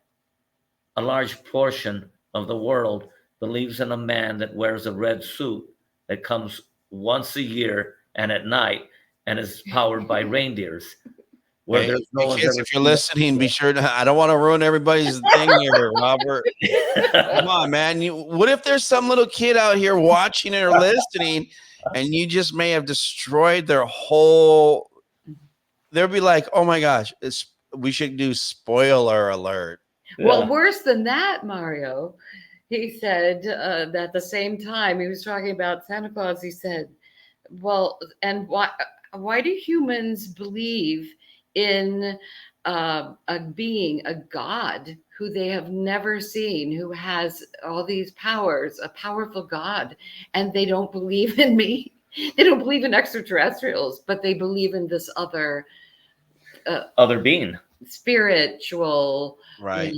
a large portion of the world believes in a man that wears a red suit that comes once a year and at night and is powered by reindeers, where Hey, there's no one's kids, ever if you're seen listening, be sure to. I don't want to ruin everybody's thing here, Robert. Come that. on, man. What if there's some little kid out here watching it or listening, and you just may have destroyed their whole? They'll be like, "Oh my gosh, we should do spoiler alert." Well, Yeah. worse than that, Mario. He said that at the same time he was talking about Santa Claus. He said, "Well, and why do humans believe in a being, a God who they have never seen, who has all these powers, a powerful God, and they don't believe in me? They don't believe in extraterrestrials, but they believe in this other Other being. spiritual, Right.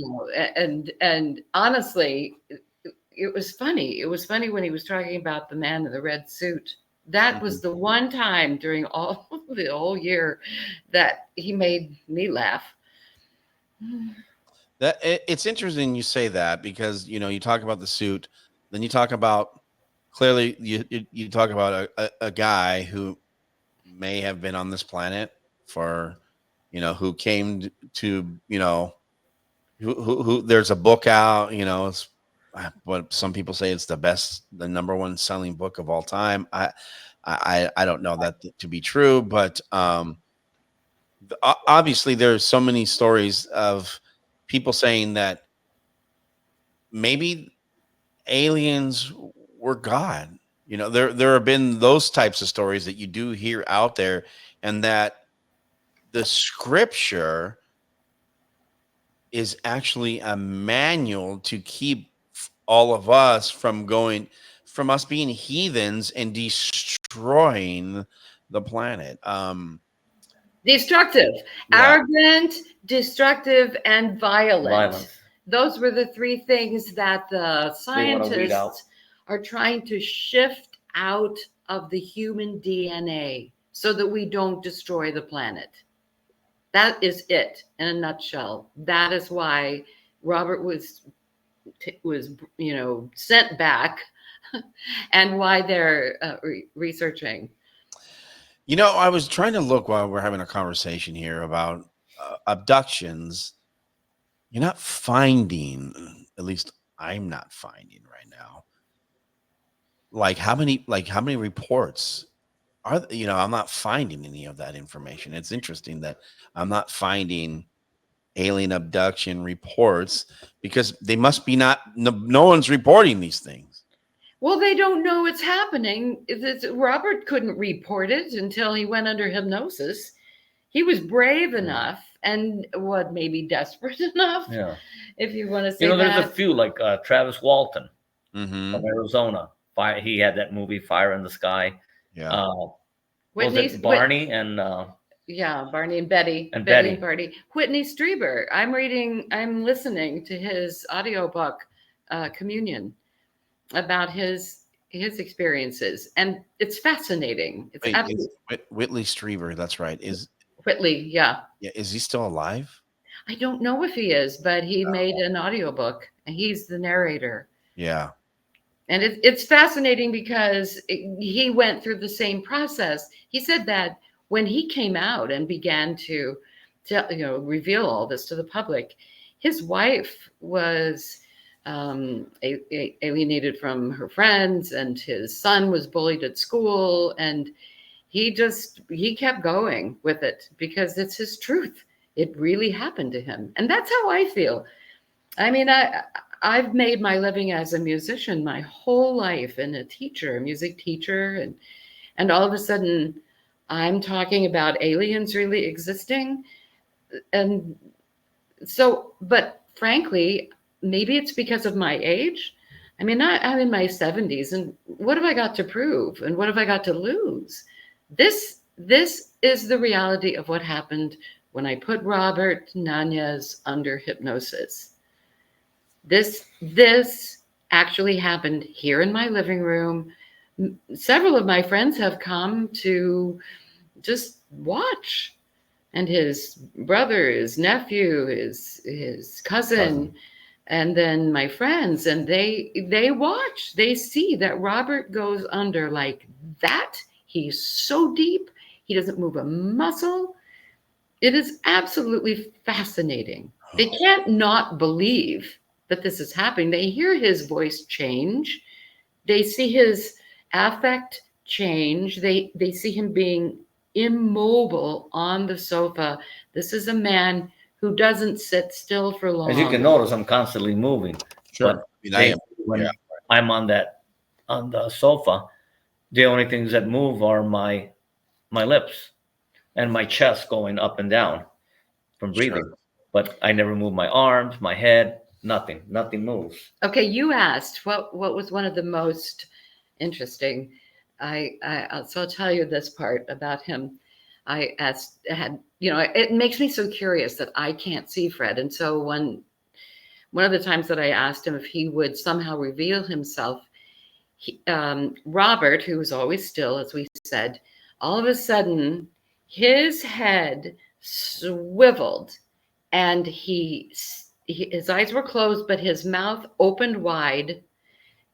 and honestly, it was funny. It was funny when he was talking about the man in the red suit. That Mhm. was the one time during all the whole year that he made me laugh. It's interesting you say that, because you talk about the suit, then you talk about, clearly you talk about a guy who may have been on this planet for, who came to, who there's a book out, it's what some people say it's the number one selling book of all time. I don't know that to be true, but obviously there's so many stories of people saying that maybe aliens were God. There have been those types of stories that you do hear out there, and that the scripture is actually a manual to keep all of us from us being heathens and destroying the planet. Destructive, Yeah. arrogant, destructive, and violent. Violence. Those were the three things that the They want to weed out. scientists are trying to shift out of the human DNA so that we don't destroy the planet. That is it in a nutshell. That is why Robert was sent back, and why they're researching. I was trying to look while we're having a conversation here about abductions. You're not finding, at least I'm not finding right now, like how many reports are, I'm not finding any of that information. It's interesting that I'm not finding alien abduction reports, because they must be not, no one's reporting these things. Well, they don't know it's happening. Robert couldn't report it until he went under hypnosis. He was brave enough and maybe desperate enough, Yeah. if you want to say There's a that. few like Travis Walton Mm-hmm. from Arizona. He had that movie Fire in the Sky. Yeah. Was Whitney's it Barney and yeah, Barney and Betty. And Betty Betty. and Barney. Whitney Strieber. I'm listening to his audiobook, Communion, about his his experiences, and it's fascinating. It's Wait, absolutely Whitley Strieber. That's right. Whitley. Yeah. Is he still alive? I don't know if he is, but he made an audiobook and he's the narrator. Yeah. And it's fascinating because he went through the same process. He said that when he came out and began to reveal all this to the public, his wife was alienated from her friends, and his son was bullied at school, and he kept going with it because it's his truth. It really happened to him, and that's how I feel. I mean, I've made my living as a musician my whole life, and a music teacher, and all of a sudden I'm talking about aliens really existing. And so, but frankly, maybe it's because of my age. I mean, I'm in my 70s, and what have I got to prove? And what have I got to lose? This is the reality of what happened when I put Robert Nanez under hypnosis. This actually happened here in my living room. Several of my friends have come to just watch, and his brother, his nephew, his cousin, and then my friends, and they watch. They see that Robert goes under like that. He's so deep, he doesn't move a muscle. It is absolutely fascinating. They can't not believe that this is happening. They hear his voice change. They see his affect change. They see him being immobile on the sofa. This is a man who doesn't sit still for long. As you can notice, I'm constantly moving. Sure. But when I'm on the sofa, the only things that move are my lips and my chest going up and down from breathing. Sure. But I never move my arms, my head, nothing moves. Okay, you asked what was one of the most interesting. So I'll tell you this part about him. I had it makes me so curious that I can't see Fred, and so one of the times that I asked him if he would somehow reveal himself, Robert, who was always still, as we said, all of a sudden his head swiveled, and his eyes were closed, but his mouth opened wide,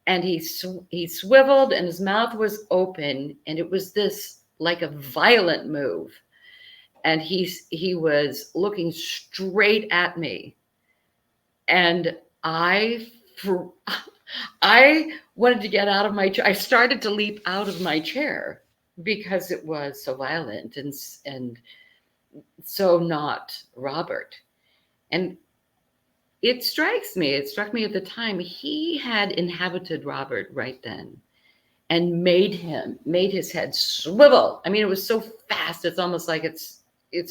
and he swiveled, and his mouth was open, and it was this like a violent move, and he was looking straight at me, and I wanted to get out of my chair. I started to leap out of my chair because it was so violent and so not Robert. And it struck me at the time, he had inhabited Robert right then and made his head swivel. I mean, it was so fast. It's almost like it's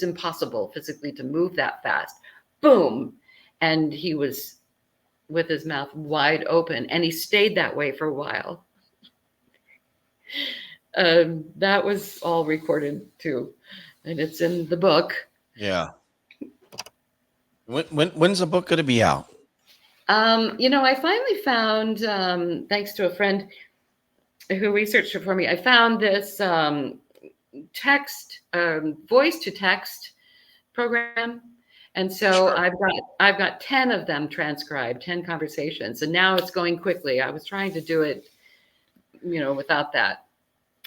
impossible physically to move that fast. Boom. And he was with his mouth wide open, and he stayed that way for a while. That was all recorded too, and it's in the book. Yeah. When's the book going to be out? I finally found, thanks to a friend who researched it for me, I found this text, voice to text program. And so sure. I've got 10 of them transcribed, 10 conversations, and now it's going quickly. I was trying to do it, without that,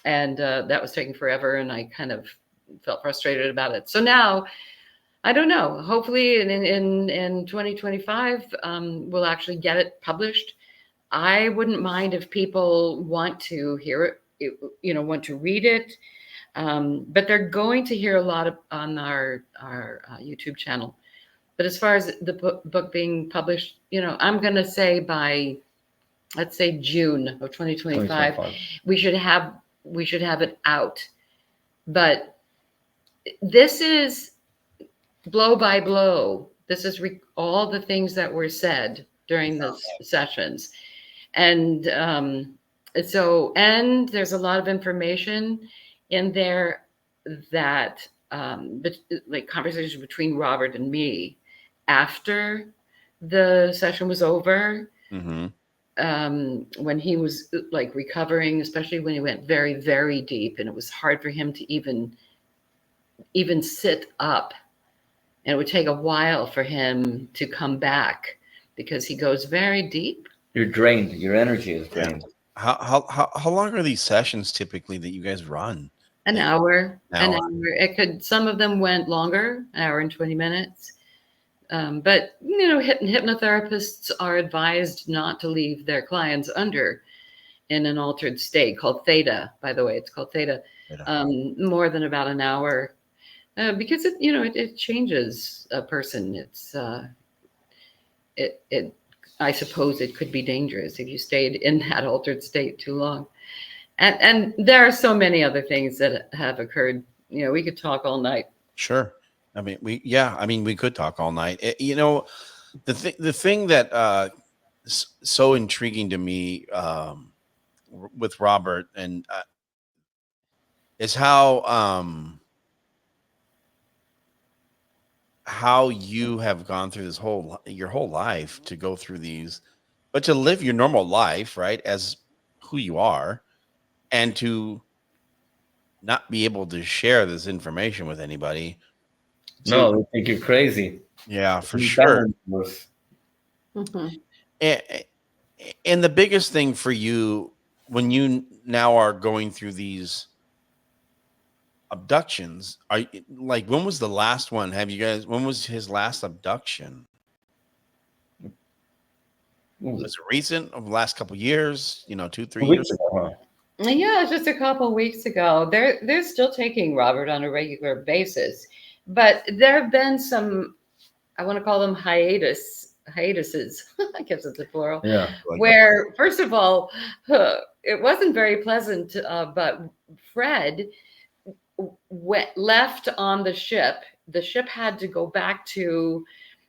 and that was taking forever, and I kind of felt frustrated about it. So now, I don't know. Hopefully, in 2025, we'll actually get it published. I wouldn't mind if people want to hear it, want to read it. But they're going to hear a lot on our YouTube channel. But as far as the book being published, I'm going to say by, let's say, June of 2025, we should have it out. But this is blow by blow. This is all the things that were said during the sessions. And so there's a lot of information in there that like conversations between Robert and me after the session was over. Mm-hmm. when he was like recovering, especially when he went very, very deep, and it was hard for him to even sit up, and it would take a while for him to come back because he goes very deep. You're drained. Your energy is drained. How long are these sessions typically that you guys run? An hour. An hour. It could. Some of them went longer, an hour and 20 minutes. But hypnotherapists are advised not to leave their clients under in an altered state called theta. By the way, it's called theta. More than about an hour, because it changes a person. I suppose it could be dangerous if you stayed in that altered state too long. And there are so many other things that have occurred. We could talk all night. Sure. I mean, we could talk all night. The thing that is so intriguing to me with Robert and is how you have gone through your whole life to go through these, but to live your normal life, right, as who you are, and to not be able to share this information with anybody. No, they think you're crazy. Yeah, for sure. Mm-hmm. And the biggest thing for you when you now are going through these abductions, when was the last one? When was his last abduction? Was it recent, over the last couple of years, 2-3 years ago? Yeah, just a couple of weeks ago. They're still taking Robert on a regular basis, but there have been some, I want to call them hiatuses. I guess it's a plural. Yeah. Where, first of all, it wasn't very pleasant, but Fred left on the ship. The ship had to go back to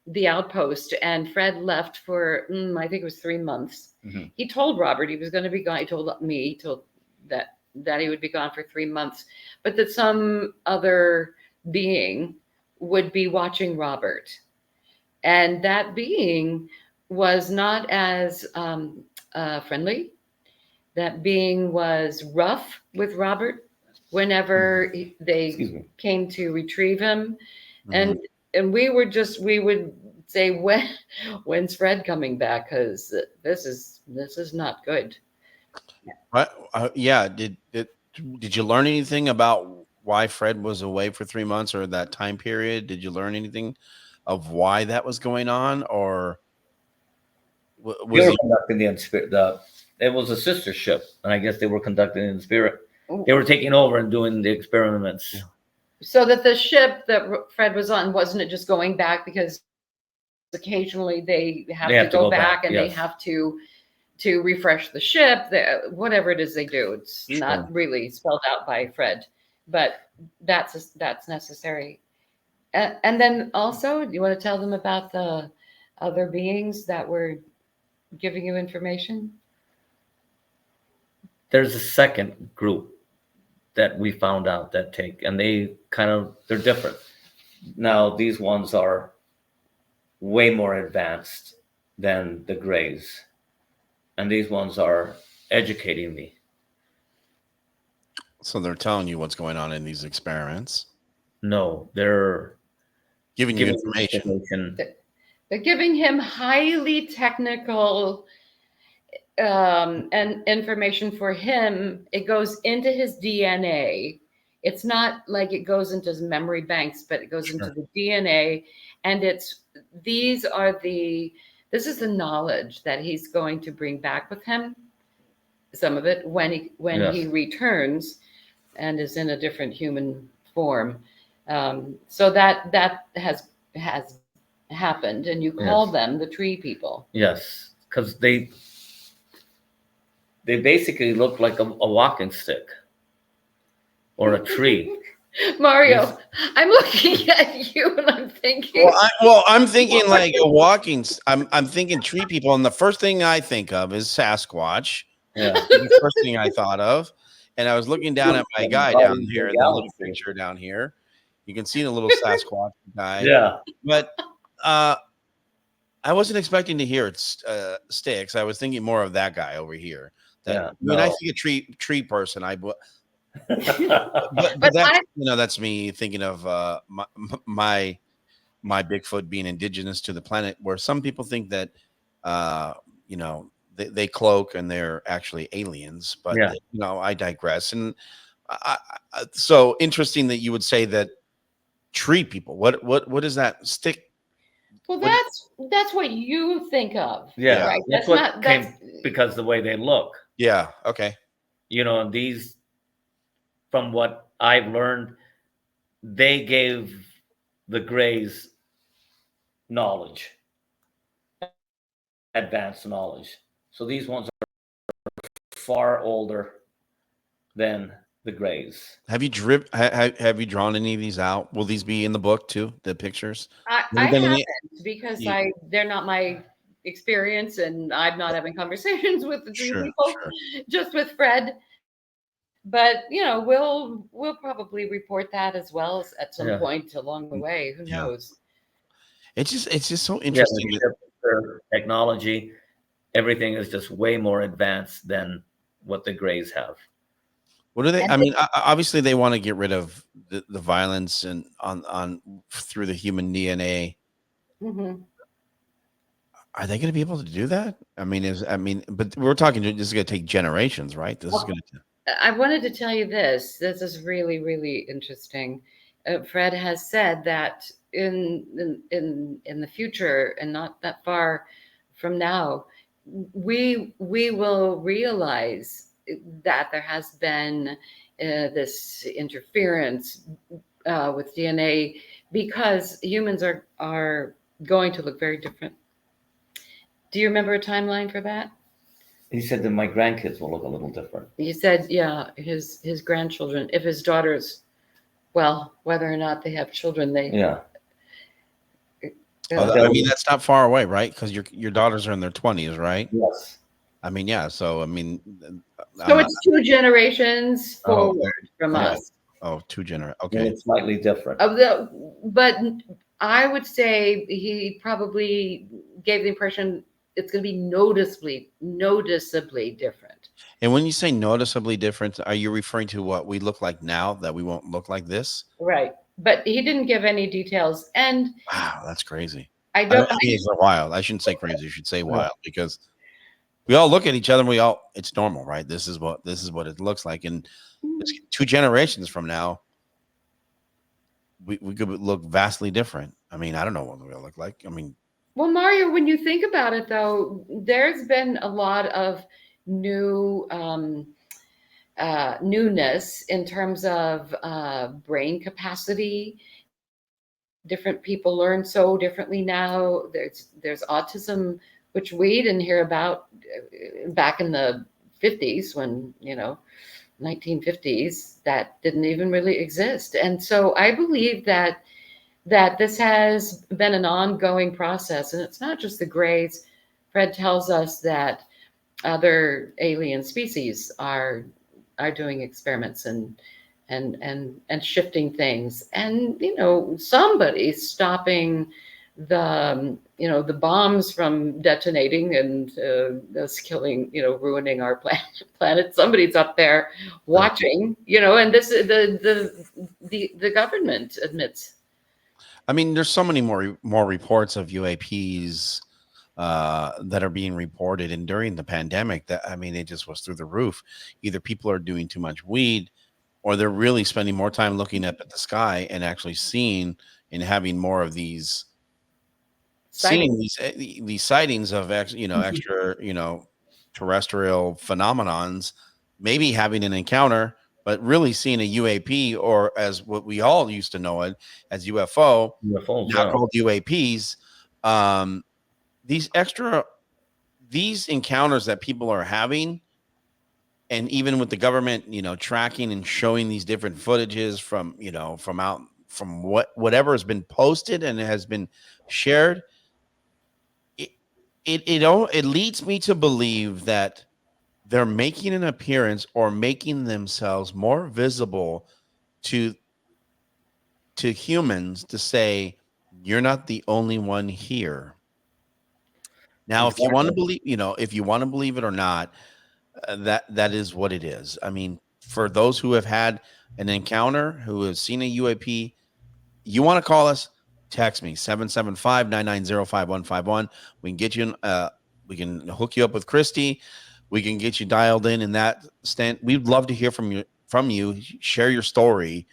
the outpost, and Fred left for I think it was 3 months. Mm-hmm. He told Robert he was going to be gone. He told that he would be gone for 3 months, but that some other being would be watching Robert, and that being was not as friendly. That being was rough with Robert whenever they came to retrieve him. Mm-hmm. And we would say, when's Fred coming back? Because this is not good. Yeah. Did you learn anything about why Fred was away for 3 months or that time period? Did you learn anything of why that was going on, or was he conducting it was a sister ship, and I guess they were conducting in spirit. They were taking over and doing the experiments. Yeah. So that the ship that Fred was on, wasn't it just going back because occasionally they have to go back and yes. They have to refresh the ship, whatever it is they do. It's not really spelled out by Fred, but that's necessary. And then also, do you want to tell them about the other beings that were giving you information? There's a second group that we found out that and they're different. Now, these ones are way more advanced than the Greys. And these ones are educating me. So they're telling you what's going on in these experiments? No, they're giving you information. They're giving him highly technical and information for him. It goes into his DNA. It's not like it goes into his memory banks, but it goes into the DNA. And this is the knowledge that he's going to bring back with him. Some of it when he returns and is in a different human form. So that has happened, and you call them the tree people. Yes, because they basically look like a walking stick or a tree. Mario, I'm looking at you and I'm thinking. I'm thinking like a walking. I'm thinking tree people, and the first thing I think of is Sasquatch. Yeah, the first thing I thought of, and I was looking down at my guy down here in the little picture down here. You can see the little Sasquatch guy. Yeah, but I wasn't expecting to hear it, Sticks. I was thinking more of that guy over here. That Yeah, when I no. think a tree person, but But that's I that's me thinking of my Bigfoot being indigenous to the planet, where some people think that uh they cloak and they're actually aliens. But Yeah. I digress. And so interesting that you would say that tree people. What is that stick? well, What? that's what you think of, Yeah. Yeah, right? That's That's what not that's came because the way they look. yeah. Okay. And these, from what I've learned, they gave the Greys knowledge, advanced knowledge. So these ones are far older than the Greys. Have you drawn any of these out? Will these be in the book too? The pictures? I Have you done any? haven't because You- they're not my experience, and I'm not having conversations with the tree Sure, people, sure. just with Fred. But we'll probably report that as well at some Yeah. point along the way. Who Yeah. knows? It's just so Yeah, interesting. with their technology, everything is just way more advanced than what the Greys have. What do they? And I mean, obviously they want to get rid of the violence and on through the human DNA. mhm. Are they going to be able to do that? But we're talking. This is going to take generations, right? This is Well, going to. I wanted to tell you this. This is really, really interesting. Fred has said that in the future, and not that far from now, we will realize that there has been this interference with DNA because humans are going to look very different. Do you remember a timeline for that? He said that my grandkids will look a little different. He said, yeah, his grandchildren, if his daughters, well, whether or not they have children, they Yeah. Oh, uh, I mean, that's not far away, right? Because your daughters are in their 20s, right? Yes. I mean, yeah. So I mean, so I'm not. it's two generations Oh, forward from yeah. us. Oh, two gener. And Okay. it's slightly different. But I would say he probably gave the impression it's going to be noticeably different. And when you say noticeably different, are you referring to what we look like now that we won't look like this? Right. But he didn't give any details. And Wow, that's crazy. I I don't, mean, it's wild. I shouldn't say crazy. You should say Yeah. wild because we all look at each other and it's normal, right? This is what it looks like. And it's 2 generations from now, we could look vastly different. I mean, I don't know what we're gonna look like. I mean, well, Mario, when you think about it, though, there's been a lot of new newness in terms of brain capacity. Different people learn so differently now. There's autism, which we didn't hear about back in the 50s when 1950s, that didn't even really exist. And so I believe that this has been an ongoing process, and it's not just the Greys. Fred tells us that other alien species are doing experiments and shifting things, and somebody's stopping the bombs from detonating and us killing, ruining our planet. Somebody's up there watching, and this the government admits. I mean, there's so many more reports of UAPs that are being reported, and during the pandemic, that I mean, it just was through the roof. Either people are doing too much weed, or they're really spending more time looking up at the sky and actually seeing and having more of these Sighting. seeing these sightings of extra terrestrial phenomenons, maybe having an encounter, but really seeing a UAP, or as what we all used to know it as UFO, UFOs, now yeah. called UAPs. um these extra these encounters that people are having, and even with the government tracking and showing these different footages from from whatever has been posted and has been shared, it it leads me to believe that they're making an appearance or making themselves more visible to humans to say, you're not the only one here. Now, if you want to Exactly. believe, if you want to believe it or not, that is what it is. I mean, for those who have had an encounter, who have seen a UAP, you want to call us, text me 775-990-5151. We can get you in, we can hook you up with Krystie. We can get you dialed in that stand. We'd love to hear from you. Share your story.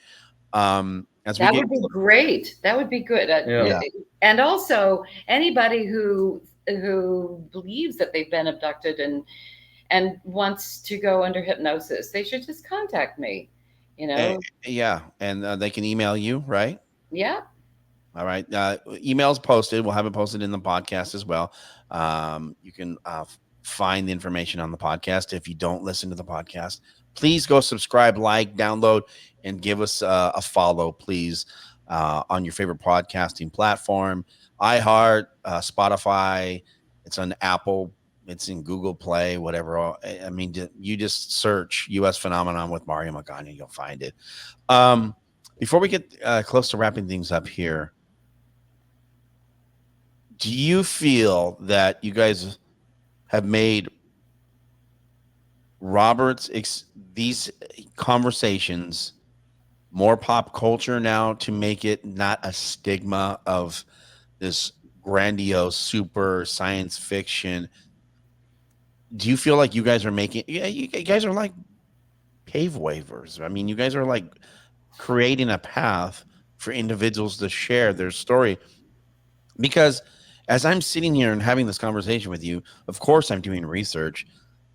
As we That get, would be great. That would be good. Yeah. And also anybody who believes that they've been abducted and wants to go under hypnosis, they should just contact me. yeah, and they can email you, right? Yeah. All right. Emails posted. We'll have it posted in the podcast as well. You can find the information on the podcast. If you don't listen to the podcast, please go subscribe, like, download, and give us a follow, please, on your favorite podcasting platform. iHeart, Spotify. It's on Apple. It's in Google Play, whatever. I mean, you just search U.S. Phenomenon with Mario Magana. You'll find it. Before we get close to wrapping things up here, do you feel that you guys have made these conversations more pop culture now to make it not a stigma of this grandiose super science fiction? Do you feel like you guys are making, you guys are like pave wavers? I mean, you guys are like creating a path for individuals to share their story. Because as I'm sitting here and having this conversation with you, of course I'm doing research.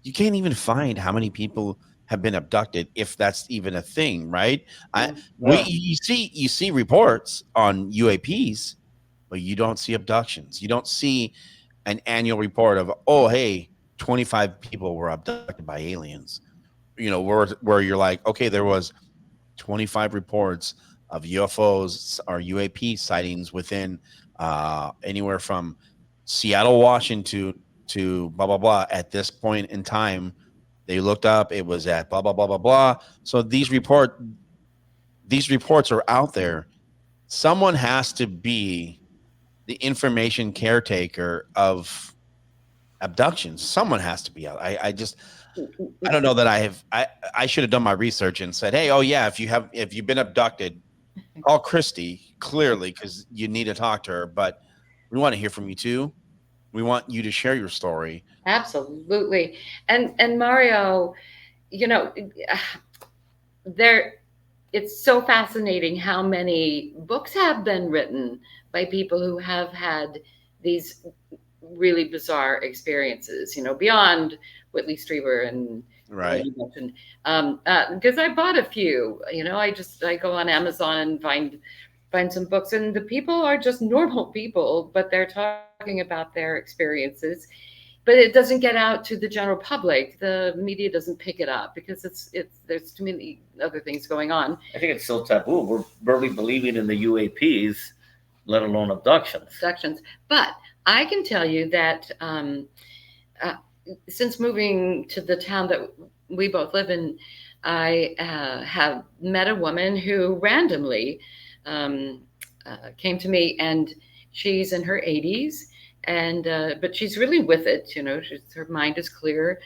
You can't even find how many people have been abducted, if that's even a thing, right? Yeah. You see reports on UAPs, but you don't see abductions. You don't see an annual report of, oh, hey, 25 people were abducted by aliens. Where you're like, okay, there was 25 reports of UFOs or UAP sightings within anywhere from Seattle, Washington to blah, blah, blah. At this point in time, they looked up, it was at blah, blah, blah, blah, blah. So these reports are out there. Someone has to be the information caretaker of abductions. Someone has to be out. I don't know that I should have done my research and said, hey, oh yeah, if you've been abducted, call Krystie, clearly, because you need to talk to her. But we want to hear from you too. We want you to share your story. Absolutely. And Mario, you know, there it's so fascinating how many books have been written by people who have had these really bizarre experiences, beyond Whitley Strieber and Right. you mentioned. Because I bought a few, I go on Amazon and find some books, and the people are just normal people, but they're talking about their experiences. But it doesn't get out to the general public. The media doesn't pick it up because it's there's too many other things going on. I think it's still taboo. We're barely believing in the UAPs, let alone abductions. But I can tell you that since moving to the town that we both live in, I have met a woman who randomly came to me, and she's in her 80s, and but she's really with it. Her mind is clear,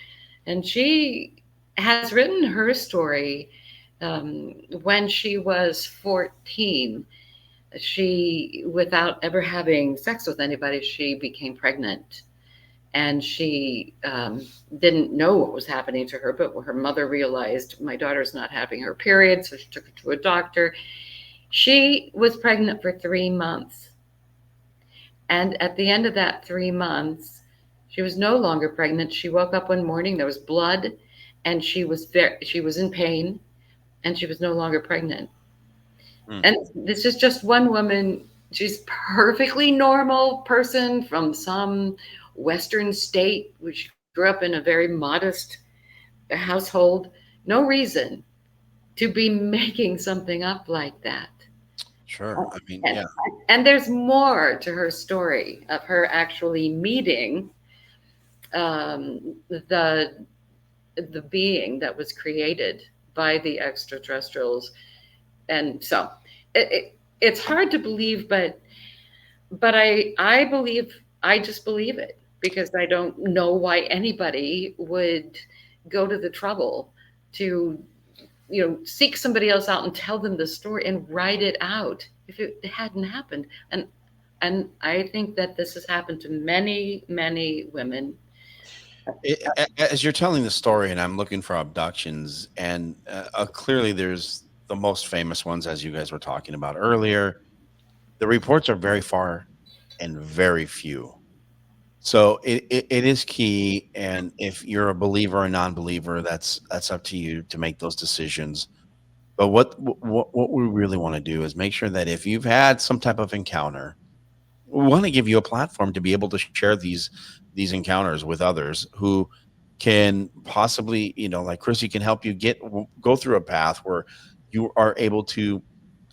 and she has written her story when she was 14. She, without ever having sex with anybody, she became pregnant. And she didn't know what was happening to her, but her mother realized, my daughter's not having her period, so she took her to a doctor. She was pregnant for 3 months. And at the end of that 3 months, she was no longer pregnant. She woke up one morning, there was blood, and she was in pain, and she was no longer pregnant. And this is just one woman. She's perfectly normal person from some Western state, which grew up in a very modest household. No reason to be making something up like that. Sure. I mean, yeah. And there's more to her story of her actually meeting the being that was created by the extraterrestrials. And so it's hard to believe, but I just believe it. because I don't know why anybody would go to the trouble to, seek somebody else out and tell them the story and write it out if it hadn't happened. And I think that this has happened to many, many women. As you're telling the story, and I'm looking for abductions, and clearly there's the most famous ones, as you guys were talking about earlier. The reports are very far and very few. So it is key. And if you're a believer or non-believer, that's up to you to make those decisions. But what we really want to do is make sure that if you've had some type of encounter, we want to give you a platform to be able to share these encounters with others who can possibly, like Krystie, can help you go through a path where you are able to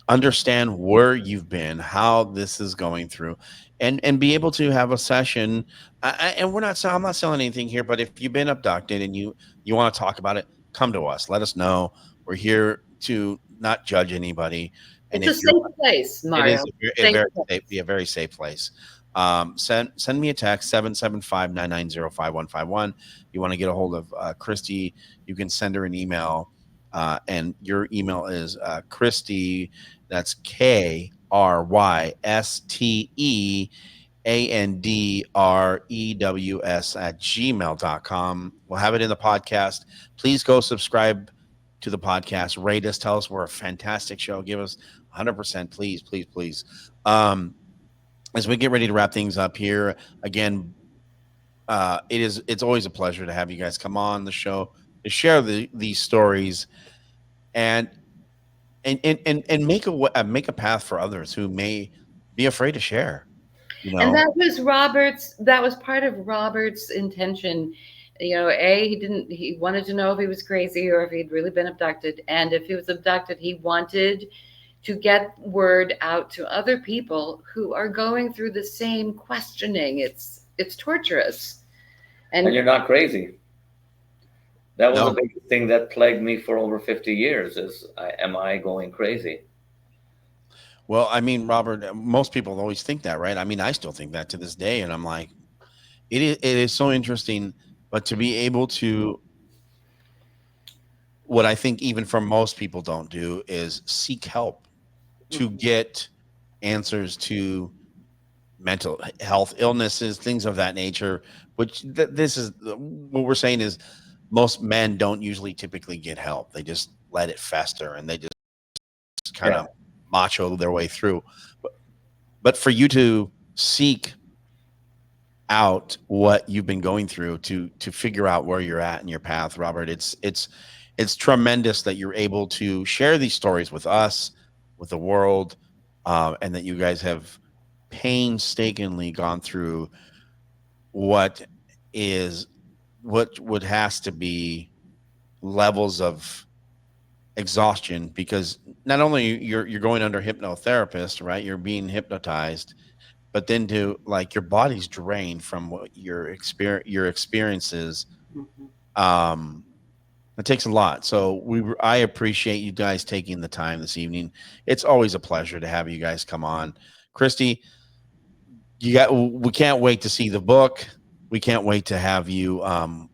understand where you've been, how this is going through, and be able to have a session. And I'm not selling anything here, but if you've been abducted and you want to talk about it, come to us. Let us know. We're here to not judge anybody. And It's a if you're safe place, it is Mario. a Safe very place. safe, be a very safe place. Send me a text 775-990-5151. You want to get a hold of Krystie, you can send her an email, and your email is Krystie. That's KrystieAndrews at gmail.com. We'll have it in the podcast. Please go subscribe to the podcast. Rate us. Tell us we're a fantastic show. Give us 100%, please, please, please. As we get ready to wrap things up here, again, it's always a pleasure to have you guys come on the show to share these stories and make a path for others who may be afraid to share. And that was part of Robert's intention. He wanted to know if he was crazy or if he'd really been abducted. And if he was abducted, he wanted to get word out to other people who are going through the same questioning. It's torturous. And you're not crazy. That was No. a big thing that plagued me for over 50 years am I going crazy? Well, I mean, Robert, most people always think that, right? I mean, I still think that to this day. And I'm like, it is so interesting, but to be able to, what I think even for most people don't do is seek help to get answers to mental health illnesses, things of that nature, which this is what we're saying is most men don't usually typically get help. They just let it fester and they just kind of macho their way through. But for you to seek out what you've been going through to figure out where you're at in your path, Robert, it's tremendous that you're able to share these stories with us, with the world, and that you guys have painstakingly gone through what would has to be levels of exhaustion, because not only you're going under hypnotherapist, right? You're being hypnotized, but then to like your body's drained from what your experiences. It takes a lot. So I appreciate you guys taking the time this evening. It's always a pleasure to have you guys come on. Krystie, we can't wait to see the book. We can't wait to have you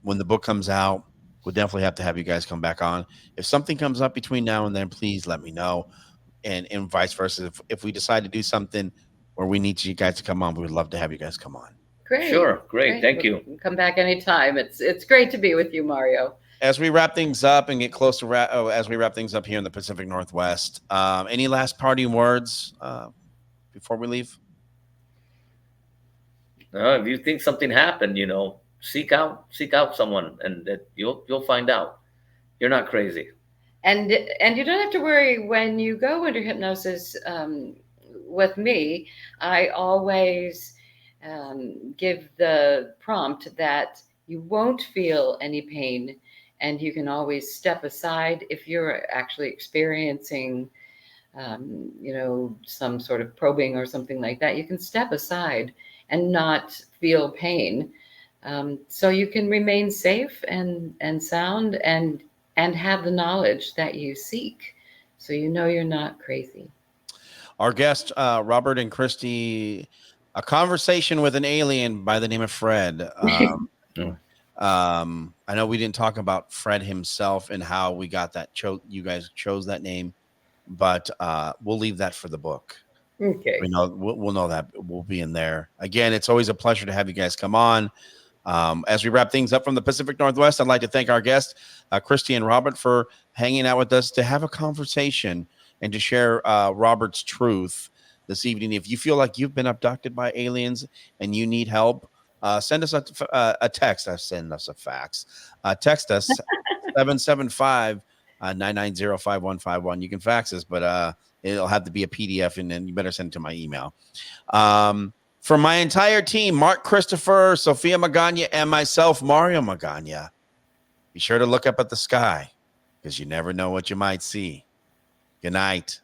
when the book comes out. We'll definitely have to have you guys come back on. If something comes up between now and then, please let me know. And vice versa. If we decide to do something where we need you guys to come on, we would love to have you guys come on. Great. Sure. Great. Thank you. Come back anytime. It's great to be with you, Mario. As we wrap things up and get close to as we wrap things up here in the Pacific Northwest, any last parting words before we leave? If you think something happened, seek out someone, and that you'll find out you're not crazy. And you don't have to worry when you go under hypnosis. With me, I always give the prompt that you won't feel any pain, and you can always step aside if you're actually experiencing, some sort of probing or something like that. You can step aside and not feel pain, so you can remain safe and sound and have the knowledge that you seek, so you're not crazy. Our guests, Robert and Krystie, A conversation with an alien by the name of Fred. I know we didn't talk about Fred himself and how we got that. You guys chose that name, but we'll leave that for the book. Okay. We'll know that we'll be in there. Again, it's always a pleasure to have you guys come on. As we wrap things up from the Pacific Northwest, I'd like to thank our guests, Krystie and Robert, for hanging out with us to have a conversation and to share Robert's truth this evening. If you feel like you've been abducted by aliens and you need help, send us a text. Send us a fax. Text us 775-990-5151. You can fax us, but it'll have to be a PDF, and then you better send it to my email. From my entire team, Mark Christopher, Sophia Magana, and myself, Mario Magana, be sure to look up at the sky because you never know what you might see. Good night.